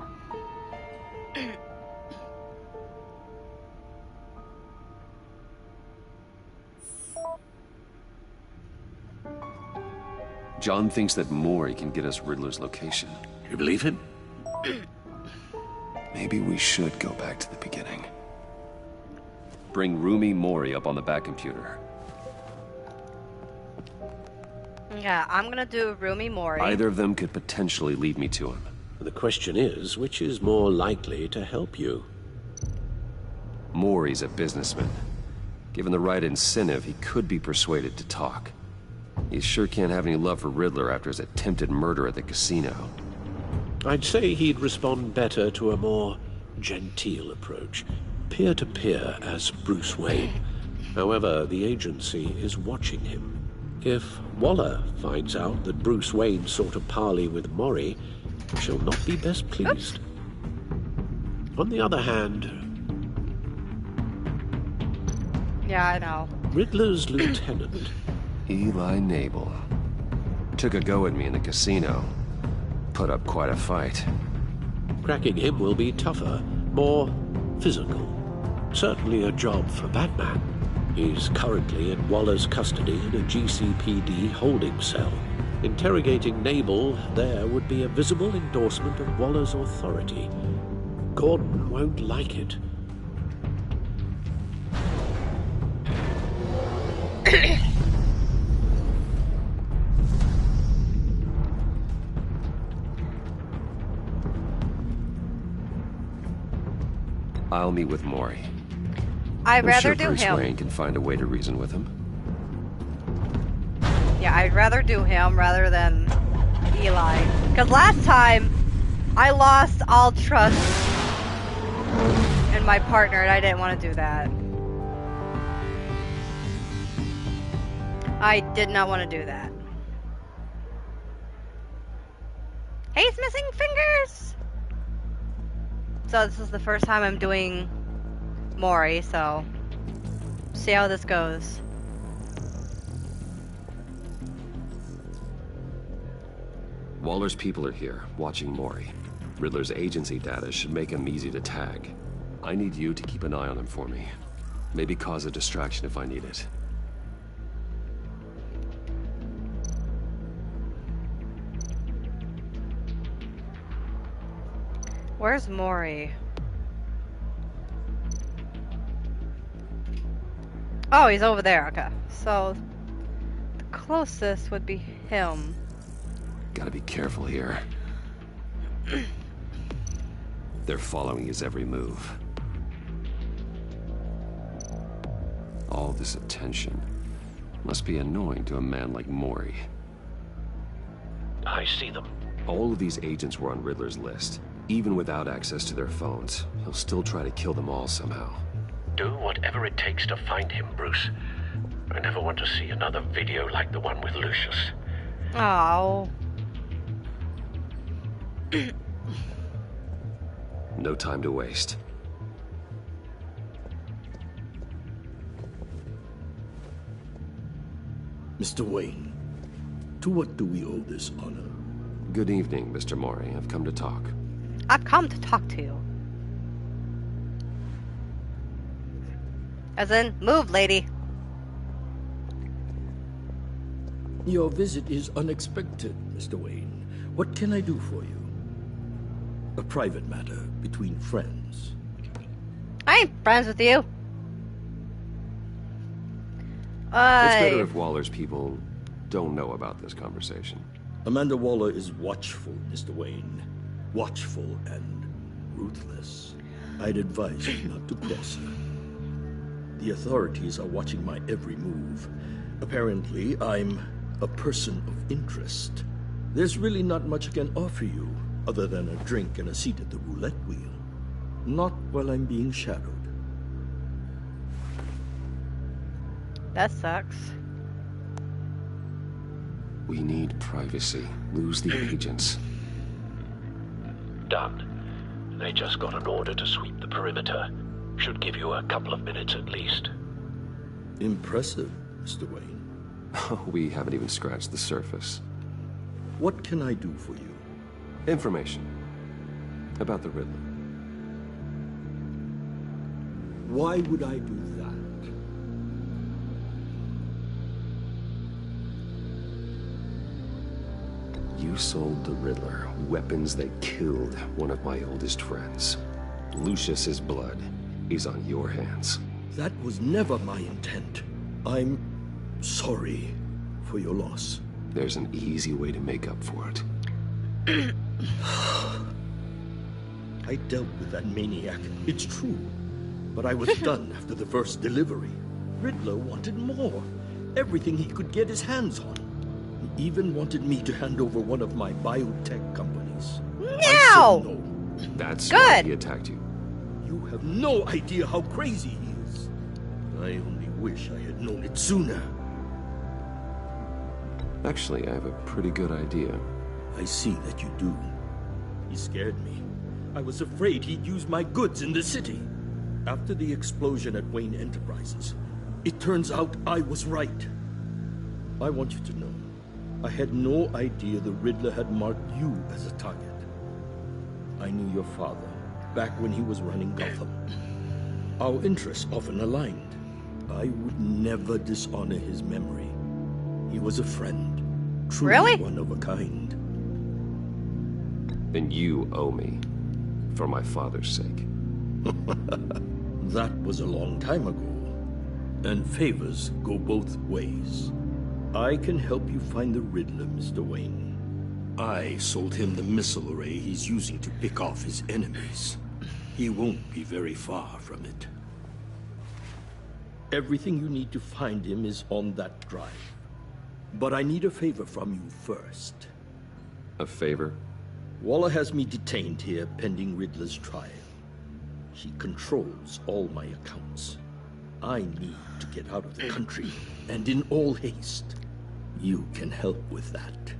John thinks that Mori can get us Riddler's location. You believe him? Maybe we should go back to the beginning. Bring Rumi Mori up on the back computer. Yeah, I'm gonna do Rumi Mori. Either of them could potentially lead me to him. The question is, which is more likely to help you? Mori's a businessman. Given the right incentive, he could be persuaded to talk. He sure can't have any love for Riddler after his attempted murder at the casino. I'd say he'd respond better to a more genteel approach. Peer-to-peer as Bruce Wayne. However, the agency is watching him. If Waller finds out that Bruce Wayne sought a parley with Mori, she'll not be best pleased. On the other hand... Yeah, I know. Riddler's lieutenant... Eli Nabel. Took a go at me in the casino. Put up quite a fight. Cracking him will be tougher, more physical. Certainly a job for Batman. He's currently in Waller's custody in a GCPD holding cell. Interrogating Nabel there would be a visible endorsement of Waller's authority. Gordon won't like it. I'll meet with Mori. I'd rather do Bruce him. Wayne can find a way to reason with him. Yeah, I'd rather do him rather than Eli. Because last time, I lost all trust in my partner, and I didn't want to do that. I did not want to do that. Hey, he's missing fingers! So this is the first time I'm doing Mori, so see how this goes. Waller's people are here, watching Mori. Riddler's agency data should make him easy to tag. I need you to keep an eye on him for me. Maybe cause a distraction if I need it. Where's Mori? Oh, he's over there. Okay. So, the closest would be him. Gotta be careful here. They're following his every move. All this attention must be annoying to a man like Mori. I see them. All of these agents were on Riddler's list. Even without access to their phones, he'll still try to kill them all somehow. Do whatever it takes to find him, Bruce. I never want to see another video like the one with Lucius. Oh. No time to waste. Mr. Wayne, to what do we owe this honor? Good evening, Mr. Mori. I've come to talk. I've come to talk to you. As in, move, lady. Your visit is unexpected, Mr. Wayne. What can I do for you? A private matter between friends. I ain't friends with you. It's better if Waller's people don't know about this conversation. Amanda Waller is watchful, Mr. Wayne. Watchful and ruthless. I'd advise you not to cross her. The authorities are watching my every move. Apparently, I'm a person of interest. There's really not much I can offer you, other than a drink and a seat at the roulette wheel. Not while I'm being shadowed. That sucks. We need privacy. Lose the agents. Done. They just got an order to sweep the perimeter. Should give you a couple of minutes at least. Impressive, Mr. Wayne. We haven't even scratched the surface. What can I do for you? Information. About the Riddler. Why would I do that? You sold the Riddler weapons that killed one of my oldest friends. Lucius's blood is on your hands. That was never my intent. I'm sorry for your loss. There's an easy way to make up for it. I dealt with that maniac, it's true. But I was done after the first delivery. Riddler wanted more. Everything he could get his hands on. He even wanted me to hand over one of my biotech companies. No! No. That's good. Why he attacked you. You have no idea how crazy he is. I only wish I had known it sooner. Actually, I have a pretty good idea. I see that you do. He scared me. I was afraid he'd use my goods in the city. After the explosion at Wayne Enterprises, it turns out I was right. I want you to know, I had no idea the Riddler had marked you as a target. I knew your father, back when he was running Gotham. Our interests often aligned. I would never dishonor his memory. He was a friend, truly one of a kind. Then you owe me, for my father's sake. That was a long time ago, and favors go both ways. I can help you find the Riddler, Mr. Wayne. I sold him the missile array he's using to pick off his enemies. He won't be very far from it. Everything you need to find him is on that drive. But I need a favor from you first. A favor? Waller has me detained here pending Riddler's trial. She controls all my accounts. I need to get out of the country, and in all haste. You can help with that.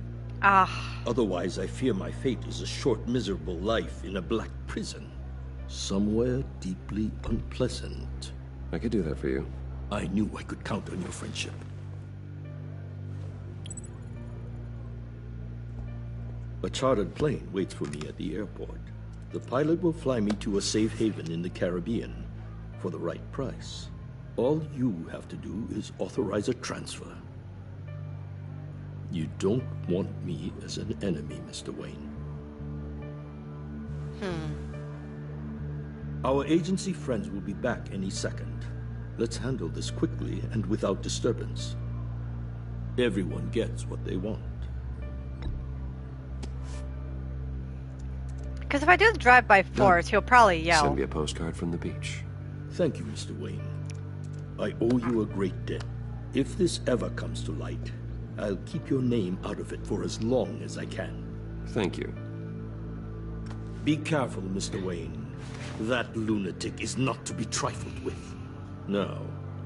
Otherwise, I fear my fate is a short, miserable life in a black prison. Somewhere deeply unpleasant. I could do that for you. I knew I could count on your friendship. A chartered plane waits for me at the airport. The pilot will fly me to a safe haven in the Caribbean for the right price. All you have to do is authorize a transfer. You don't want me as an enemy, Mr. Wayne. Our agency friends will be back any second. Let's handle this quickly and without disturbance. Everyone gets what they want. Because if I do the drive-by force, he'll probably yell. Send me a postcard from the beach. Thank you, Mr. Wayne. I owe you a great debt. If this ever comes to light, I'll keep your name out of it for as long as I can. Thank you. Be careful, Mr. Wayne. That lunatic is not to be trifled with. Now,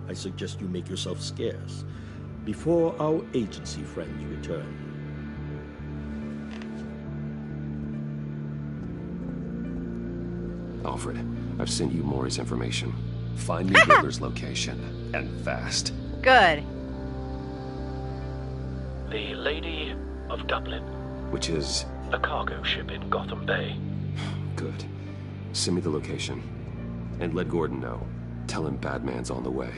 I suggest you make yourself scarce before our agency friends return. Alfred, I've sent you Maury's information. Find me Riddler's location, and fast. Good. The Lady of Dublin. Which is? A cargo ship in Gotham Bay. Good. Send me the location. And let Gordon know. Tell him Batman's on the way.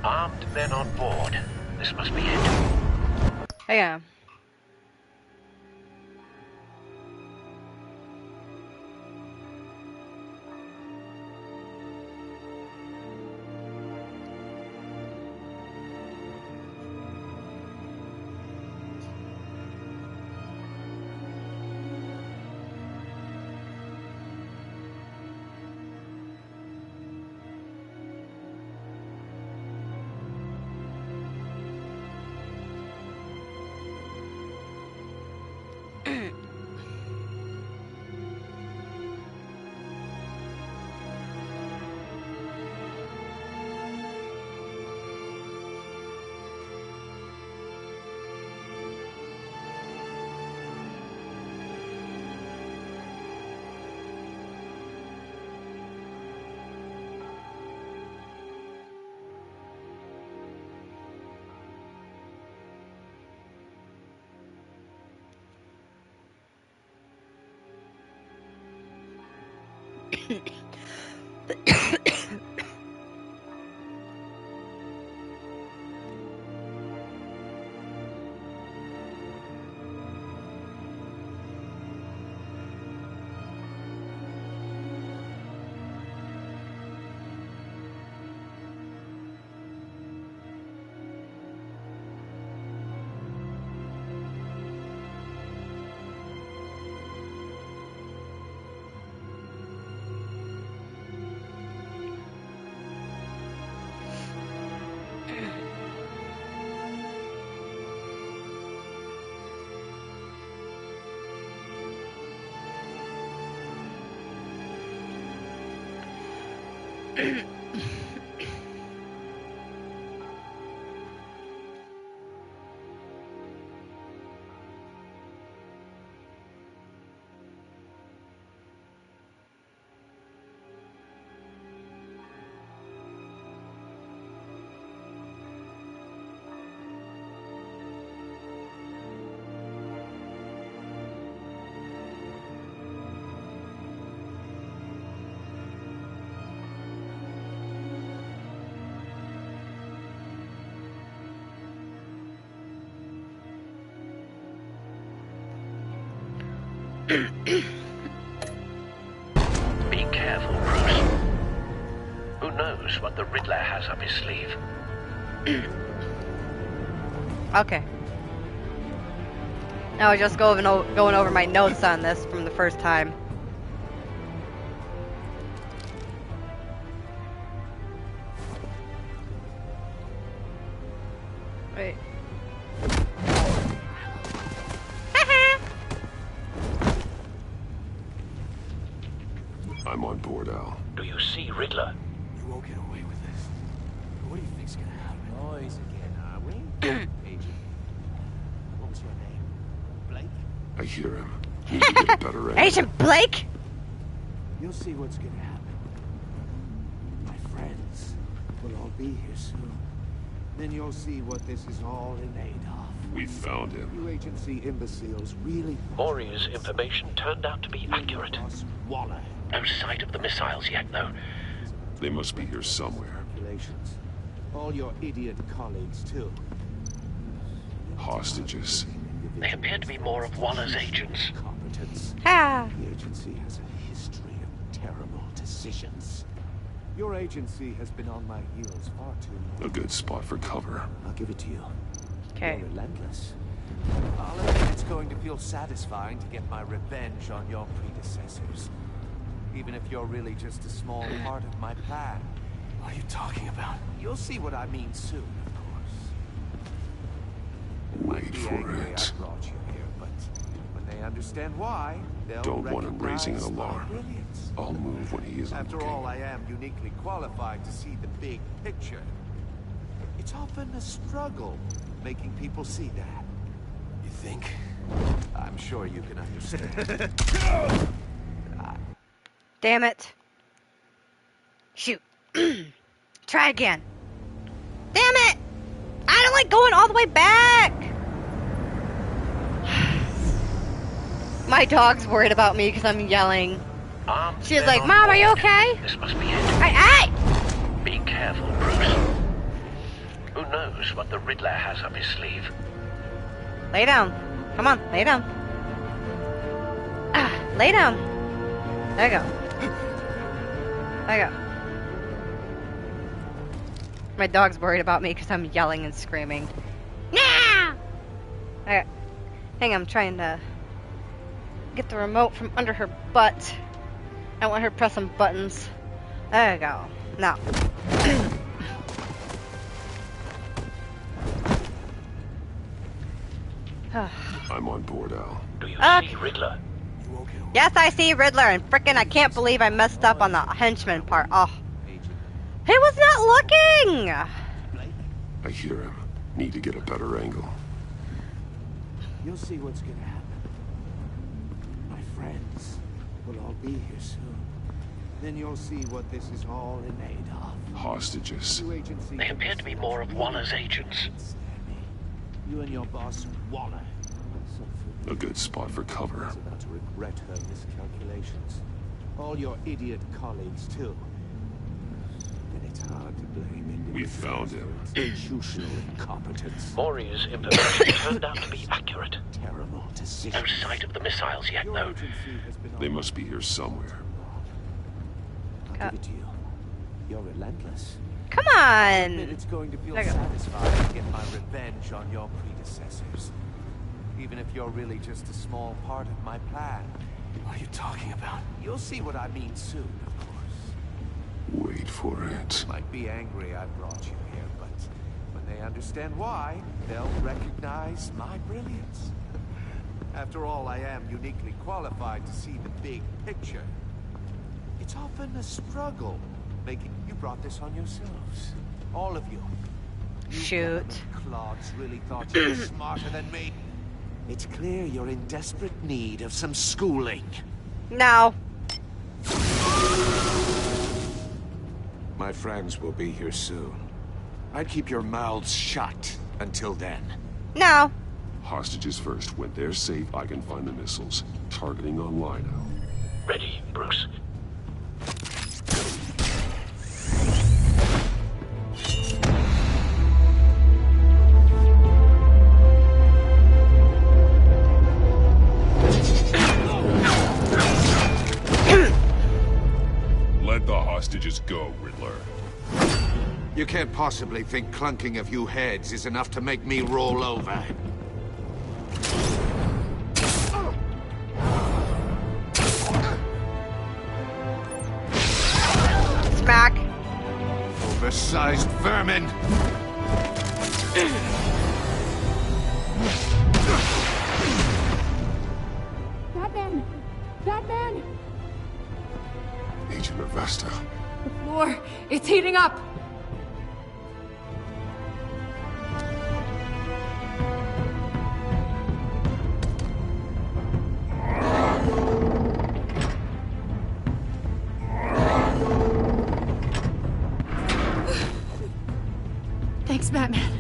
Armed men on board. This must be it. Yeah. Be careful, Bruce. Who knows what the Riddler has up his sleeve? Okay. I was just going over my notes on this from the first time. Wait. I'm on board, Al. Do you see Riddler? You won't get away with this. What do you think's gonna happen? Noise again, are we? Agent. What was your name? Blake? I hear him. Need to get a better angle. Agent Blake? You'll see what's gonna happen. My friends will all be here soon. Then you'll see what this is all in aid of. We found him. You agency imbeciles really... Maury's information turned out to be accurate. Waller. No sight of the missiles yet, though. They must be here somewhere. Calculations. All your idiot colleagues, too. Hostages. They appear to be more of Waller's agents. Competence. Ah. The agency has a history of terrible decisions. Your agency has been on my heels far too long. A good spot for cover. I'll give it to you. Okay. You're relentless. I'll admit it's going to feel satisfying to get my revenge on your predecessors. Even if you're really just a small part of my plan. What are you talking about? You'll see what I mean soon, of course. Wait for it. I brought you here, but when they understand why, they'll Don't want him raising an recognize my alarm. brilliance. I'll move when he isn't After looking. all, I am uniquely qualified to see the big picture. It's often a struggle making people see that. You think? I'm sure you can understand. Damn it. Shoot. Try again. Damn it! I don't like going all the way back! My dog's worried about me because I'm yelling. She's like, Mom, are you okay? This must be it. Hey! Be careful, Bruce. Who knows what the Riddler has up his sleeve? Lay down. Come on, lay down. Lay down. There you go. There you go. My dog's worried about me because I'm yelling and screaming. Nah! Okay. Hang on, I'm trying to get the remote from under her butt. I want her to press some buttons. There you go. Now. I'm on board, Al. Do you see Riddler? Yes, I see Riddler, and frickin' I can't believe I messed up on the henchman part. Oh. He was not looking! I hear him. Need to get a better angle. You'll see what's gonna happen. My friends will all be here soon. Then you'll see what this is all in aid of. Hostages. They appear to be more of Waller's agents. You and your boss, Waller. A good spot for cover. About to regret her miscalculations. All your idiot colleagues, too. And it's hard to blame We found him. institutional incompetence. Maury's information turned out to be accurate. Terrible decision. No sight of the missiles yet, though. They must be here somewhere. I'll give it to you. You're relentless. Come on! It's going to feel There you go. satisfying to get my revenge on your predecessors. Even if you're really just a small part of my plan. What are you talking about? You'll see what I mean soon, of course. Wait for it. Might be angry I brought you here, but when they understand why, they'll recognize my brilliance. After all, I am uniquely qualified to see the big picture. It's often a struggle making... You brought this on yourselves. All of you. Shoot. Clods really thought you were smarter than me. It's clear you're in desperate need of some schooling. No. My friends will be here soon. I'd keep your mouths shut until then. No. Hostages first. When they're safe, I can find the missiles. Targeting online, Al. Ready, Bruce. Let the hostages go, Riddler. You can't possibly think clunking a few heads is enough to make me roll over. Smack. Oversized vermin! Batman! Batman! Agent Avesta. The floor, it's heating up! Thanks, Batman.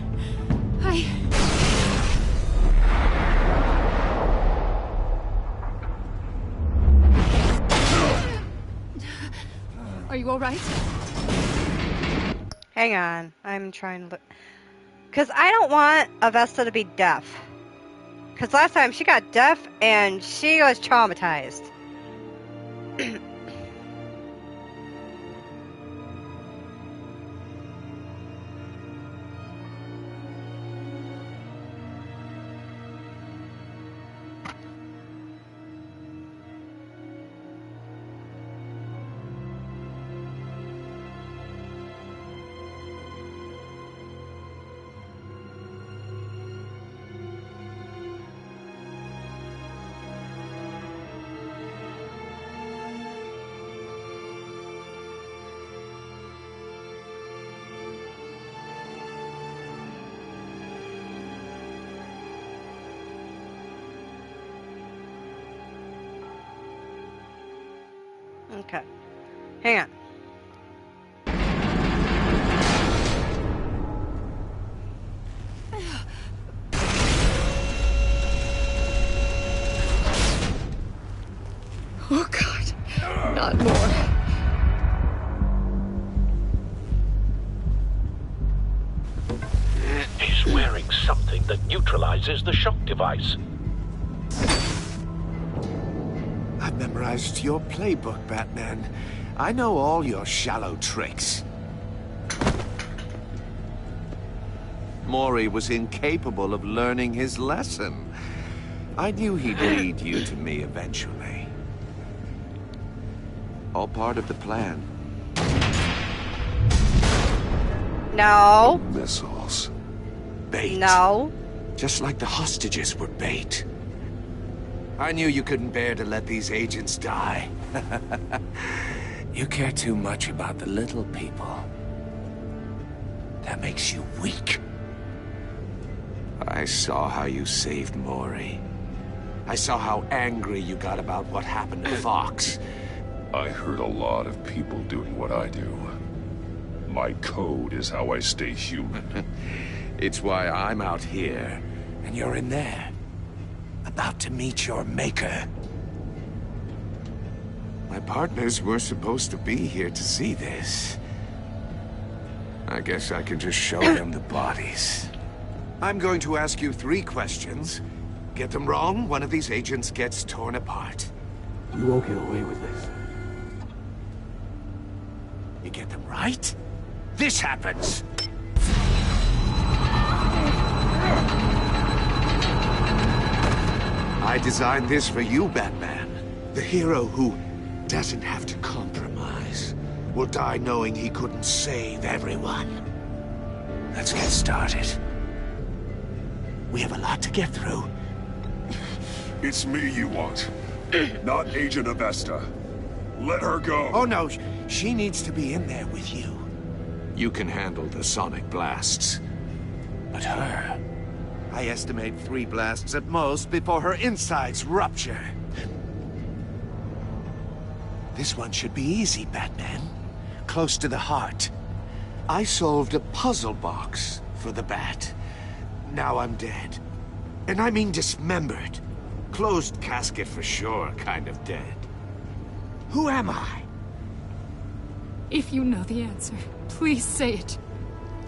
Are you all right? Hang on. I'm trying to look. Because I don't want Avesta to be deaf. Because last time she got deaf and she was traumatized. Okay. Hang on. Oh, God. Not more. He's wearing something that neutralizes the shock device. I've memorized your playbook, Batman. I know all your shallow tricks. Mori was incapable of learning his lesson. I knew he'd lead you to me eventually. All part of the plan. No. Missiles. Bait. No. Just like the hostages were bait. I knew you couldn't bear to let these agents die. You care too much about the little people. That makes you weak. I saw how you saved Mori. I saw how angry you got about what happened to Fox. I heard a lot of people doing what I do. My code is how I stay human. It's why I'm out here, and you're in there. About to meet your maker. My partners were supposed to be here to see this. I guess I can just show them the bodies. I'm going to ask you 3 questions. Get them wrong, one of these agents gets torn apart. You won't get away with this. You get them right, this happens. I designed this for you, Batman. The hero who doesn't have to compromise will die knowing he couldn't save everyone. Let's get started. We have a lot to get through. It's me you want, not Agent Avesta. Let her go. Oh no, she needs to be in there with you. You can handle the sonic blasts. But her... I estimate 3 blasts at most before her insides rupture. This one should be easy, Batman. Close to the heart. I solved a puzzle box for the Bat. Now I'm dead. And I mean dismembered. Closed casket for sure, kind of dead. Who am I? If you know the answer, please say it.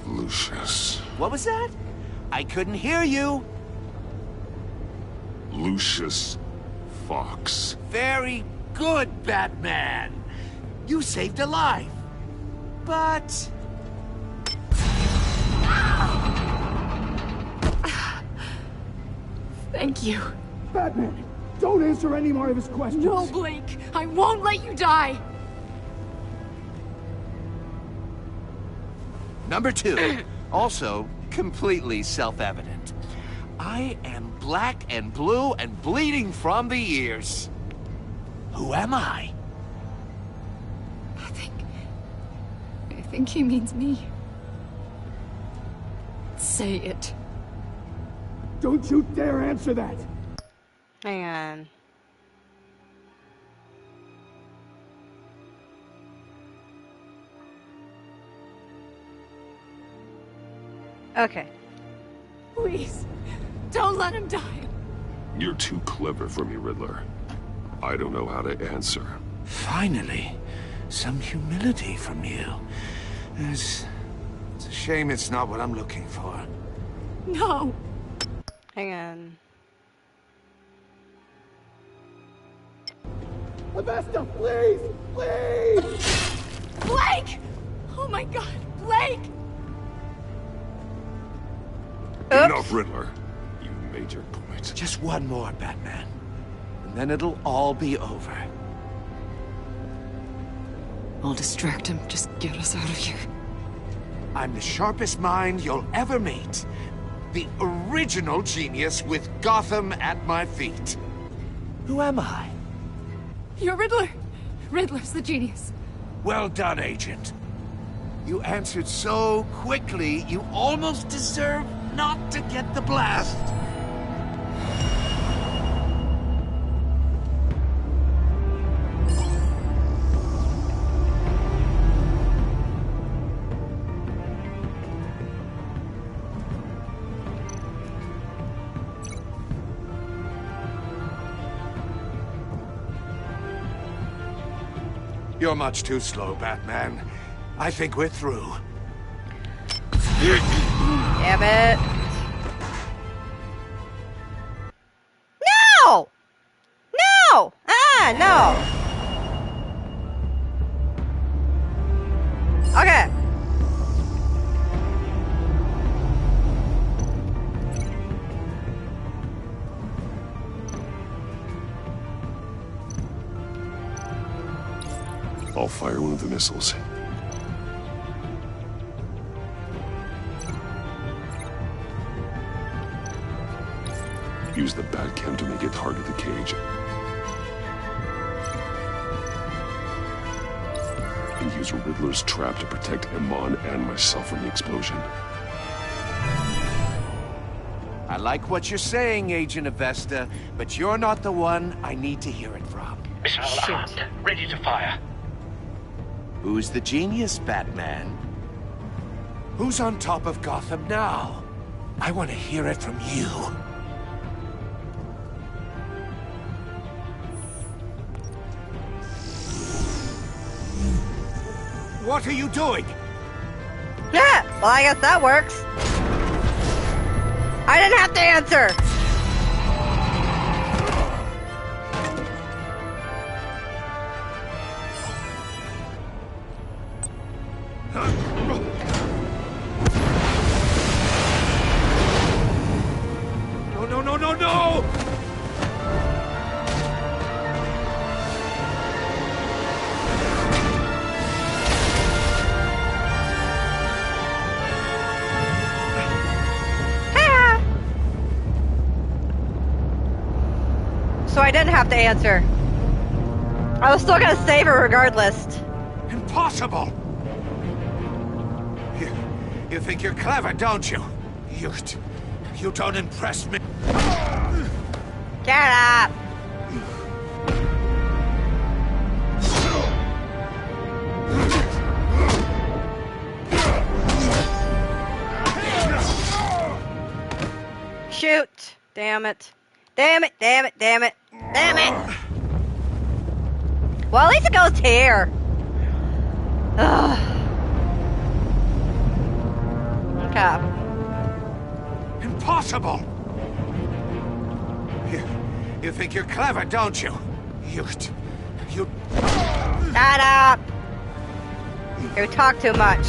Lucius. What was that? I couldn't hear you. Lucius Fox. Very good, Batman. You saved a life. But... Thank you. Batman, don't answer any more of his questions. No, Blake. I won't let you die. Number 2. Also, completely self-evident. I am black and blue and bleeding from the ears. Who am I? I think he means me. Say it. Don't you dare answer that! Hang on. Okay. Please, don't let him die. You're too clever for me, Riddler. I don't know how to answer. Finally, some humility from you. It's a shame it's not what I'm looking for. No. Hang on. Avesta, please! Please! Blake! Oh my God, Blake! Enough, Riddler. You made your point. Just one more, Batman. And then it'll all be over. I'll distract him. Just get us out of here. I'm the sharpest mind you'll ever meet. The original genius with Gotham at my feet. Who am I? You're Riddler. Riddler's the genius. Well done, Agent. You answered so quickly, you almost deserve not to get the blast. You're much too slow, Batman. I think we're through. Damn it. No! No! Ah, no. Okay. I'll fire one of the missiles. Use the Batcam to make it target the cage. And use Riddler's trap to protect Iman and myself from the explosion. I like what you're saying, Agent Avesta, but you're not the one I need to hear it from. Missile armed, ready to fire. Who's the genius, Batman? Who's on top of Gotham now? I want to hear it from you. What are you doing? Yeah, well, I guess that works. I didn't have to answer. No! So I didn't have to answer. I was still gonna save her regardless. Impossible! You think you're clever, don't you? You don't impress me. Get up! Shoot! Damn it. Damn it, damn it, damn it, damn it! Well, at least it goes here. Ugh. Okay. Impossible! You think you're clever, don't you? You... Shut up! You talk too much.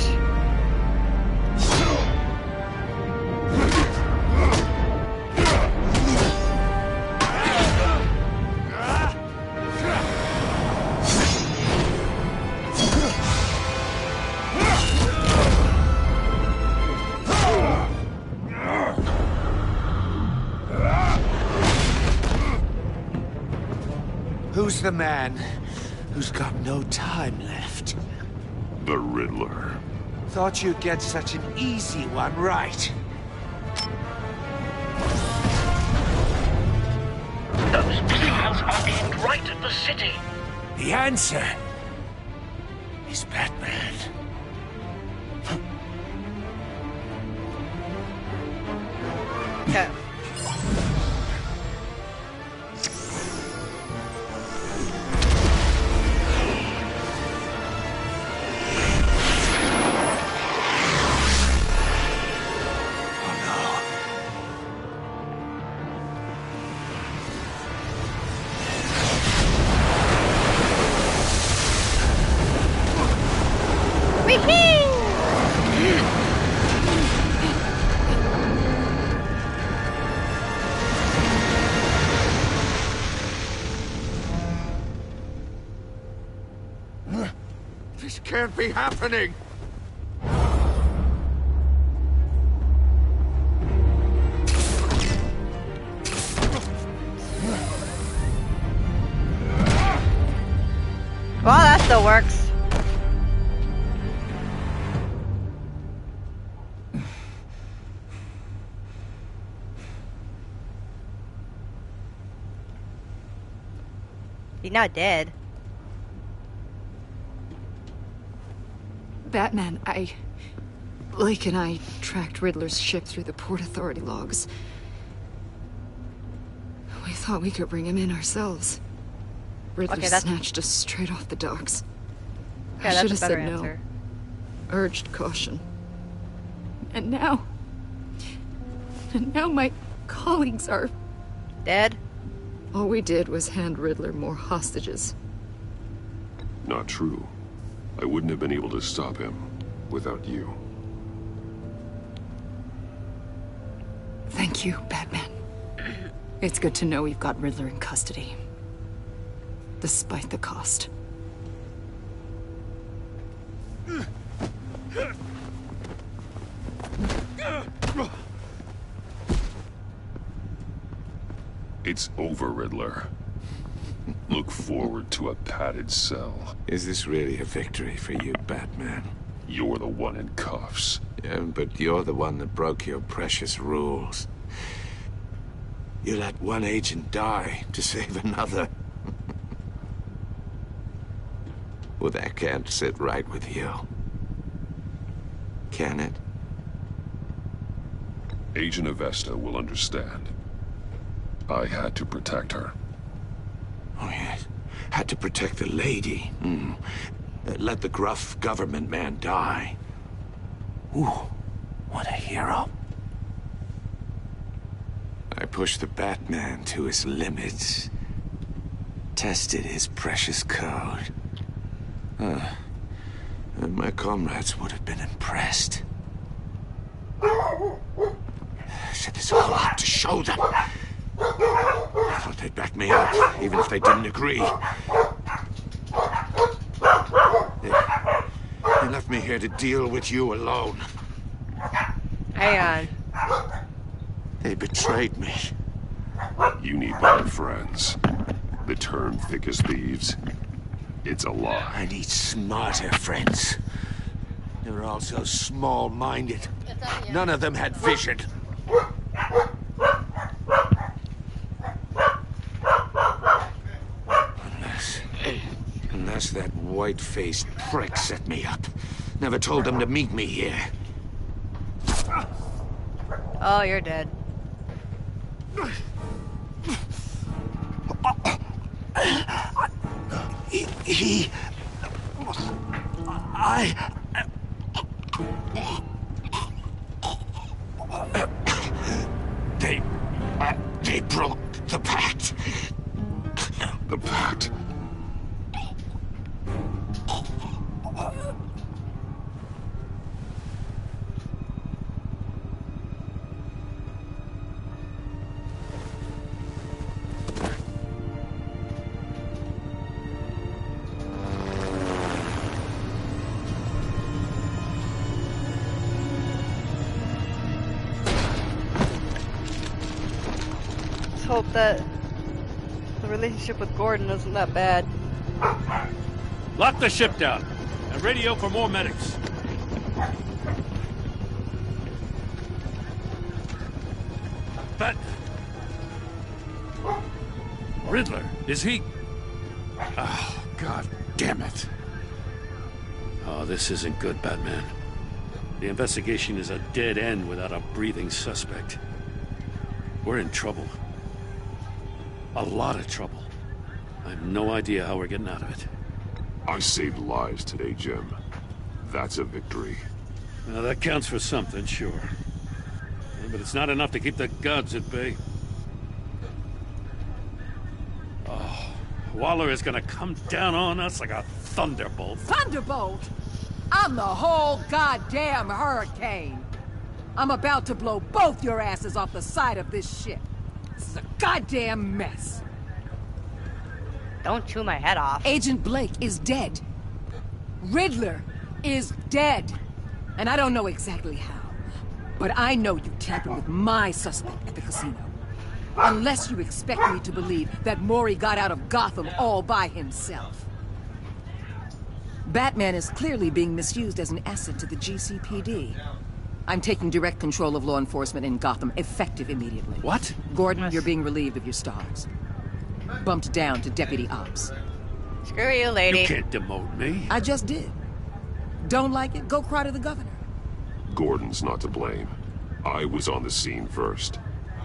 Who's the man who's got no time left? The Riddler. Thought you'd get such an easy one right. Those missiles are aimed right at the city. The answer is Batman. Okay. This can't be happening! Well, that still works. He's not dead. Batman, Blake and I tracked Riddler's ship through the Port Authority logs. We thought we could bring him in ourselves. Riddler Okay, that's... snatched us straight off the docks. Yeah, I that's should a have better said answer. no. Urged caution. And now... And now my colleagues are... Dead? All we did was hand Riddler more hostages. Not true. I wouldn't have been able to stop him without you. Thank you, Batman. It's good to know we've got Riddler in custody. Despite the cost. It's over, Riddler. Look forward to a padded cell. Is this really a victory for you, Batman? You're the one in cuffs. Yeah, but you're the one that broke your precious rules. You let one agent die to save another. Well, that can't sit right with you. Can it? Agent Avesta will understand. I had to protect her. Oh, yes. Had to protect the lady. Let the gruff government man die. Ooh, what a hero. I pushed the Batman to his limits. Tested his precious code. And my comrades would have been impressed. Set this all up to show them. I thought they'd back me up, even if they didn't agree. They left me here to deal with you alone. Hang on. They betrayed me. You need better friends. The term thick as thieves. It's a lie. I need smarter friends. They were all so small-minded. None of them had vision. Unless that white-faced prick set me up. Never told them to meet me here. Oh, you're dead. They broke the pact. The pact? Let's hope that the relationship with Gordon isn't that bad. Lock the ship down and radio for more medics. But Riddler, is he? Oh, God damn it. Oh, this isn't good, Batman. The investigation is a dead end without a breathing suspect. We're in trouble. A lot of trouble. I have no idea how we're getting out of it. I saved lives today, Jim. That's a victory. Now, that counts for something, sure. Yeah, but it's not enough to keep the gods at bay. Oh, Waller is gonna come down on us like a thunderbolt. Thunderbolt? I'm the whole goddamn hurricane. I'm about to blow both your asses off the side of this ship. This is a goddamn mess. Don't chew my head off. Agent Blake is dead. Riddler is dead. And I don't know exactly how. But I know you tampered with my suspect at the casino. Unless you expect me to believe that Mori got out of Gotham all by himself. Batman is clearly being misused as an asset to the GCPD. I'm taking direct control of law enforcement in Gotham, effective immediately. What? Gordon, you're being relieved of your stars. Bumped down to Deputy Ops. Screw you, lady. You can't demote me. I just did. Don't like it? Go cry to the governor. Gordon's not to blame. I was on the scene first.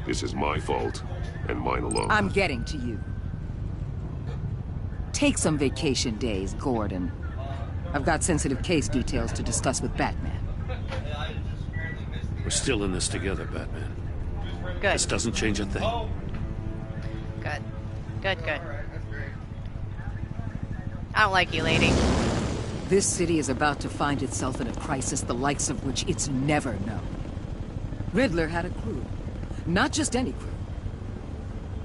This is my fault, and mine alone. I'm getting to you. Take some vacation days, Gordon. I've got sensitive case details to discuss with Batman. We're still in this together, Batman. Good. This doesn't change a thing. Good. Good, good. I don't like you, lady. This city is about to find itself in a crisis the likes of which it's never known. Riddler had a crew. Not just any crew.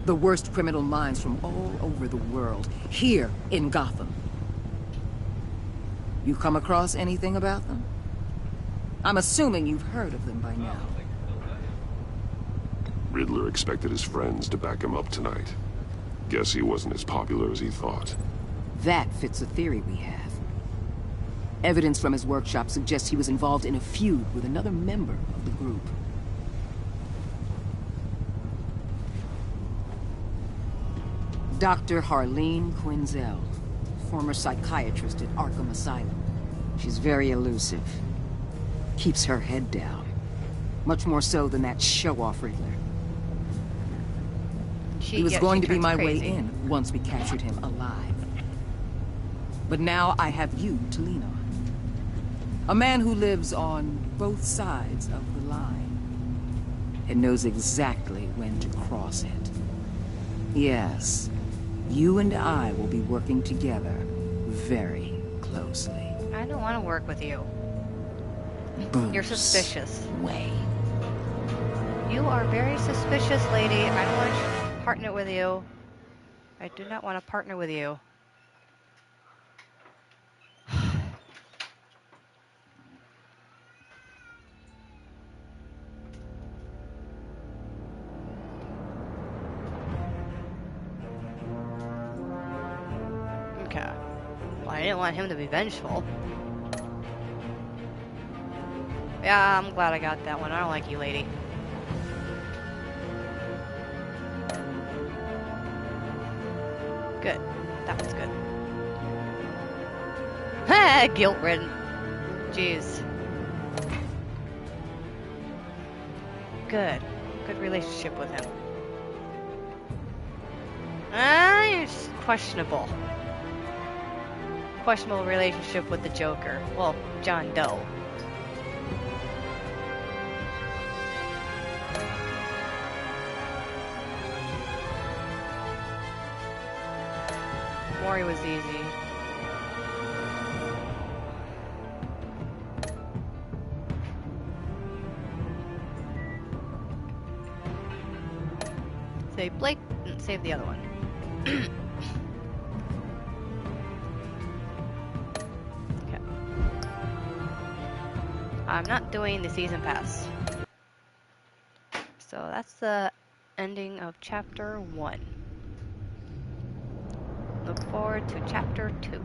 The worst criminal minds from all over the world, here in Gotham. You come across anything about them? I'm assuming you've heard of them by now. Riddler expected his friends to back him up tonight. Guess he wasn't as popular as he thought. That fits a theory we have. Evidence from his workshop suggests he was involved in a feud with another member of the group. Dr. Harleen Quinzel, former psychiatrist at Arkham Asylum. She's very elusive. Keeps her head down. Much more so than that show-off Riddler. He was going to be my way in once we captured him alive. But now I have you to lean on. A man who lives on both sides of the line and knows exactly when to cross it. Yes, you and I will be working together very closely. I don't want to work with you. Bruce You're suspicious. Wayne. You are very suspicious, lady. I don't want to partner with you. I do not want to partner with you. Okay. Well, I didn't want him to be vengeful. Yeah, I'm glad I got that one. I don't like you, lady. Good. That one's good. Ha! Guilt-ridden. Jeez. Good. Good relationship with him. It's questionable. Questionable relationship with the Joker. Well, John Doe. Mori was easy. Save Blake and save the other one. Okay. I'm not doing the season pass. So that's the ending of chapter 1. Look forward to chapter 2.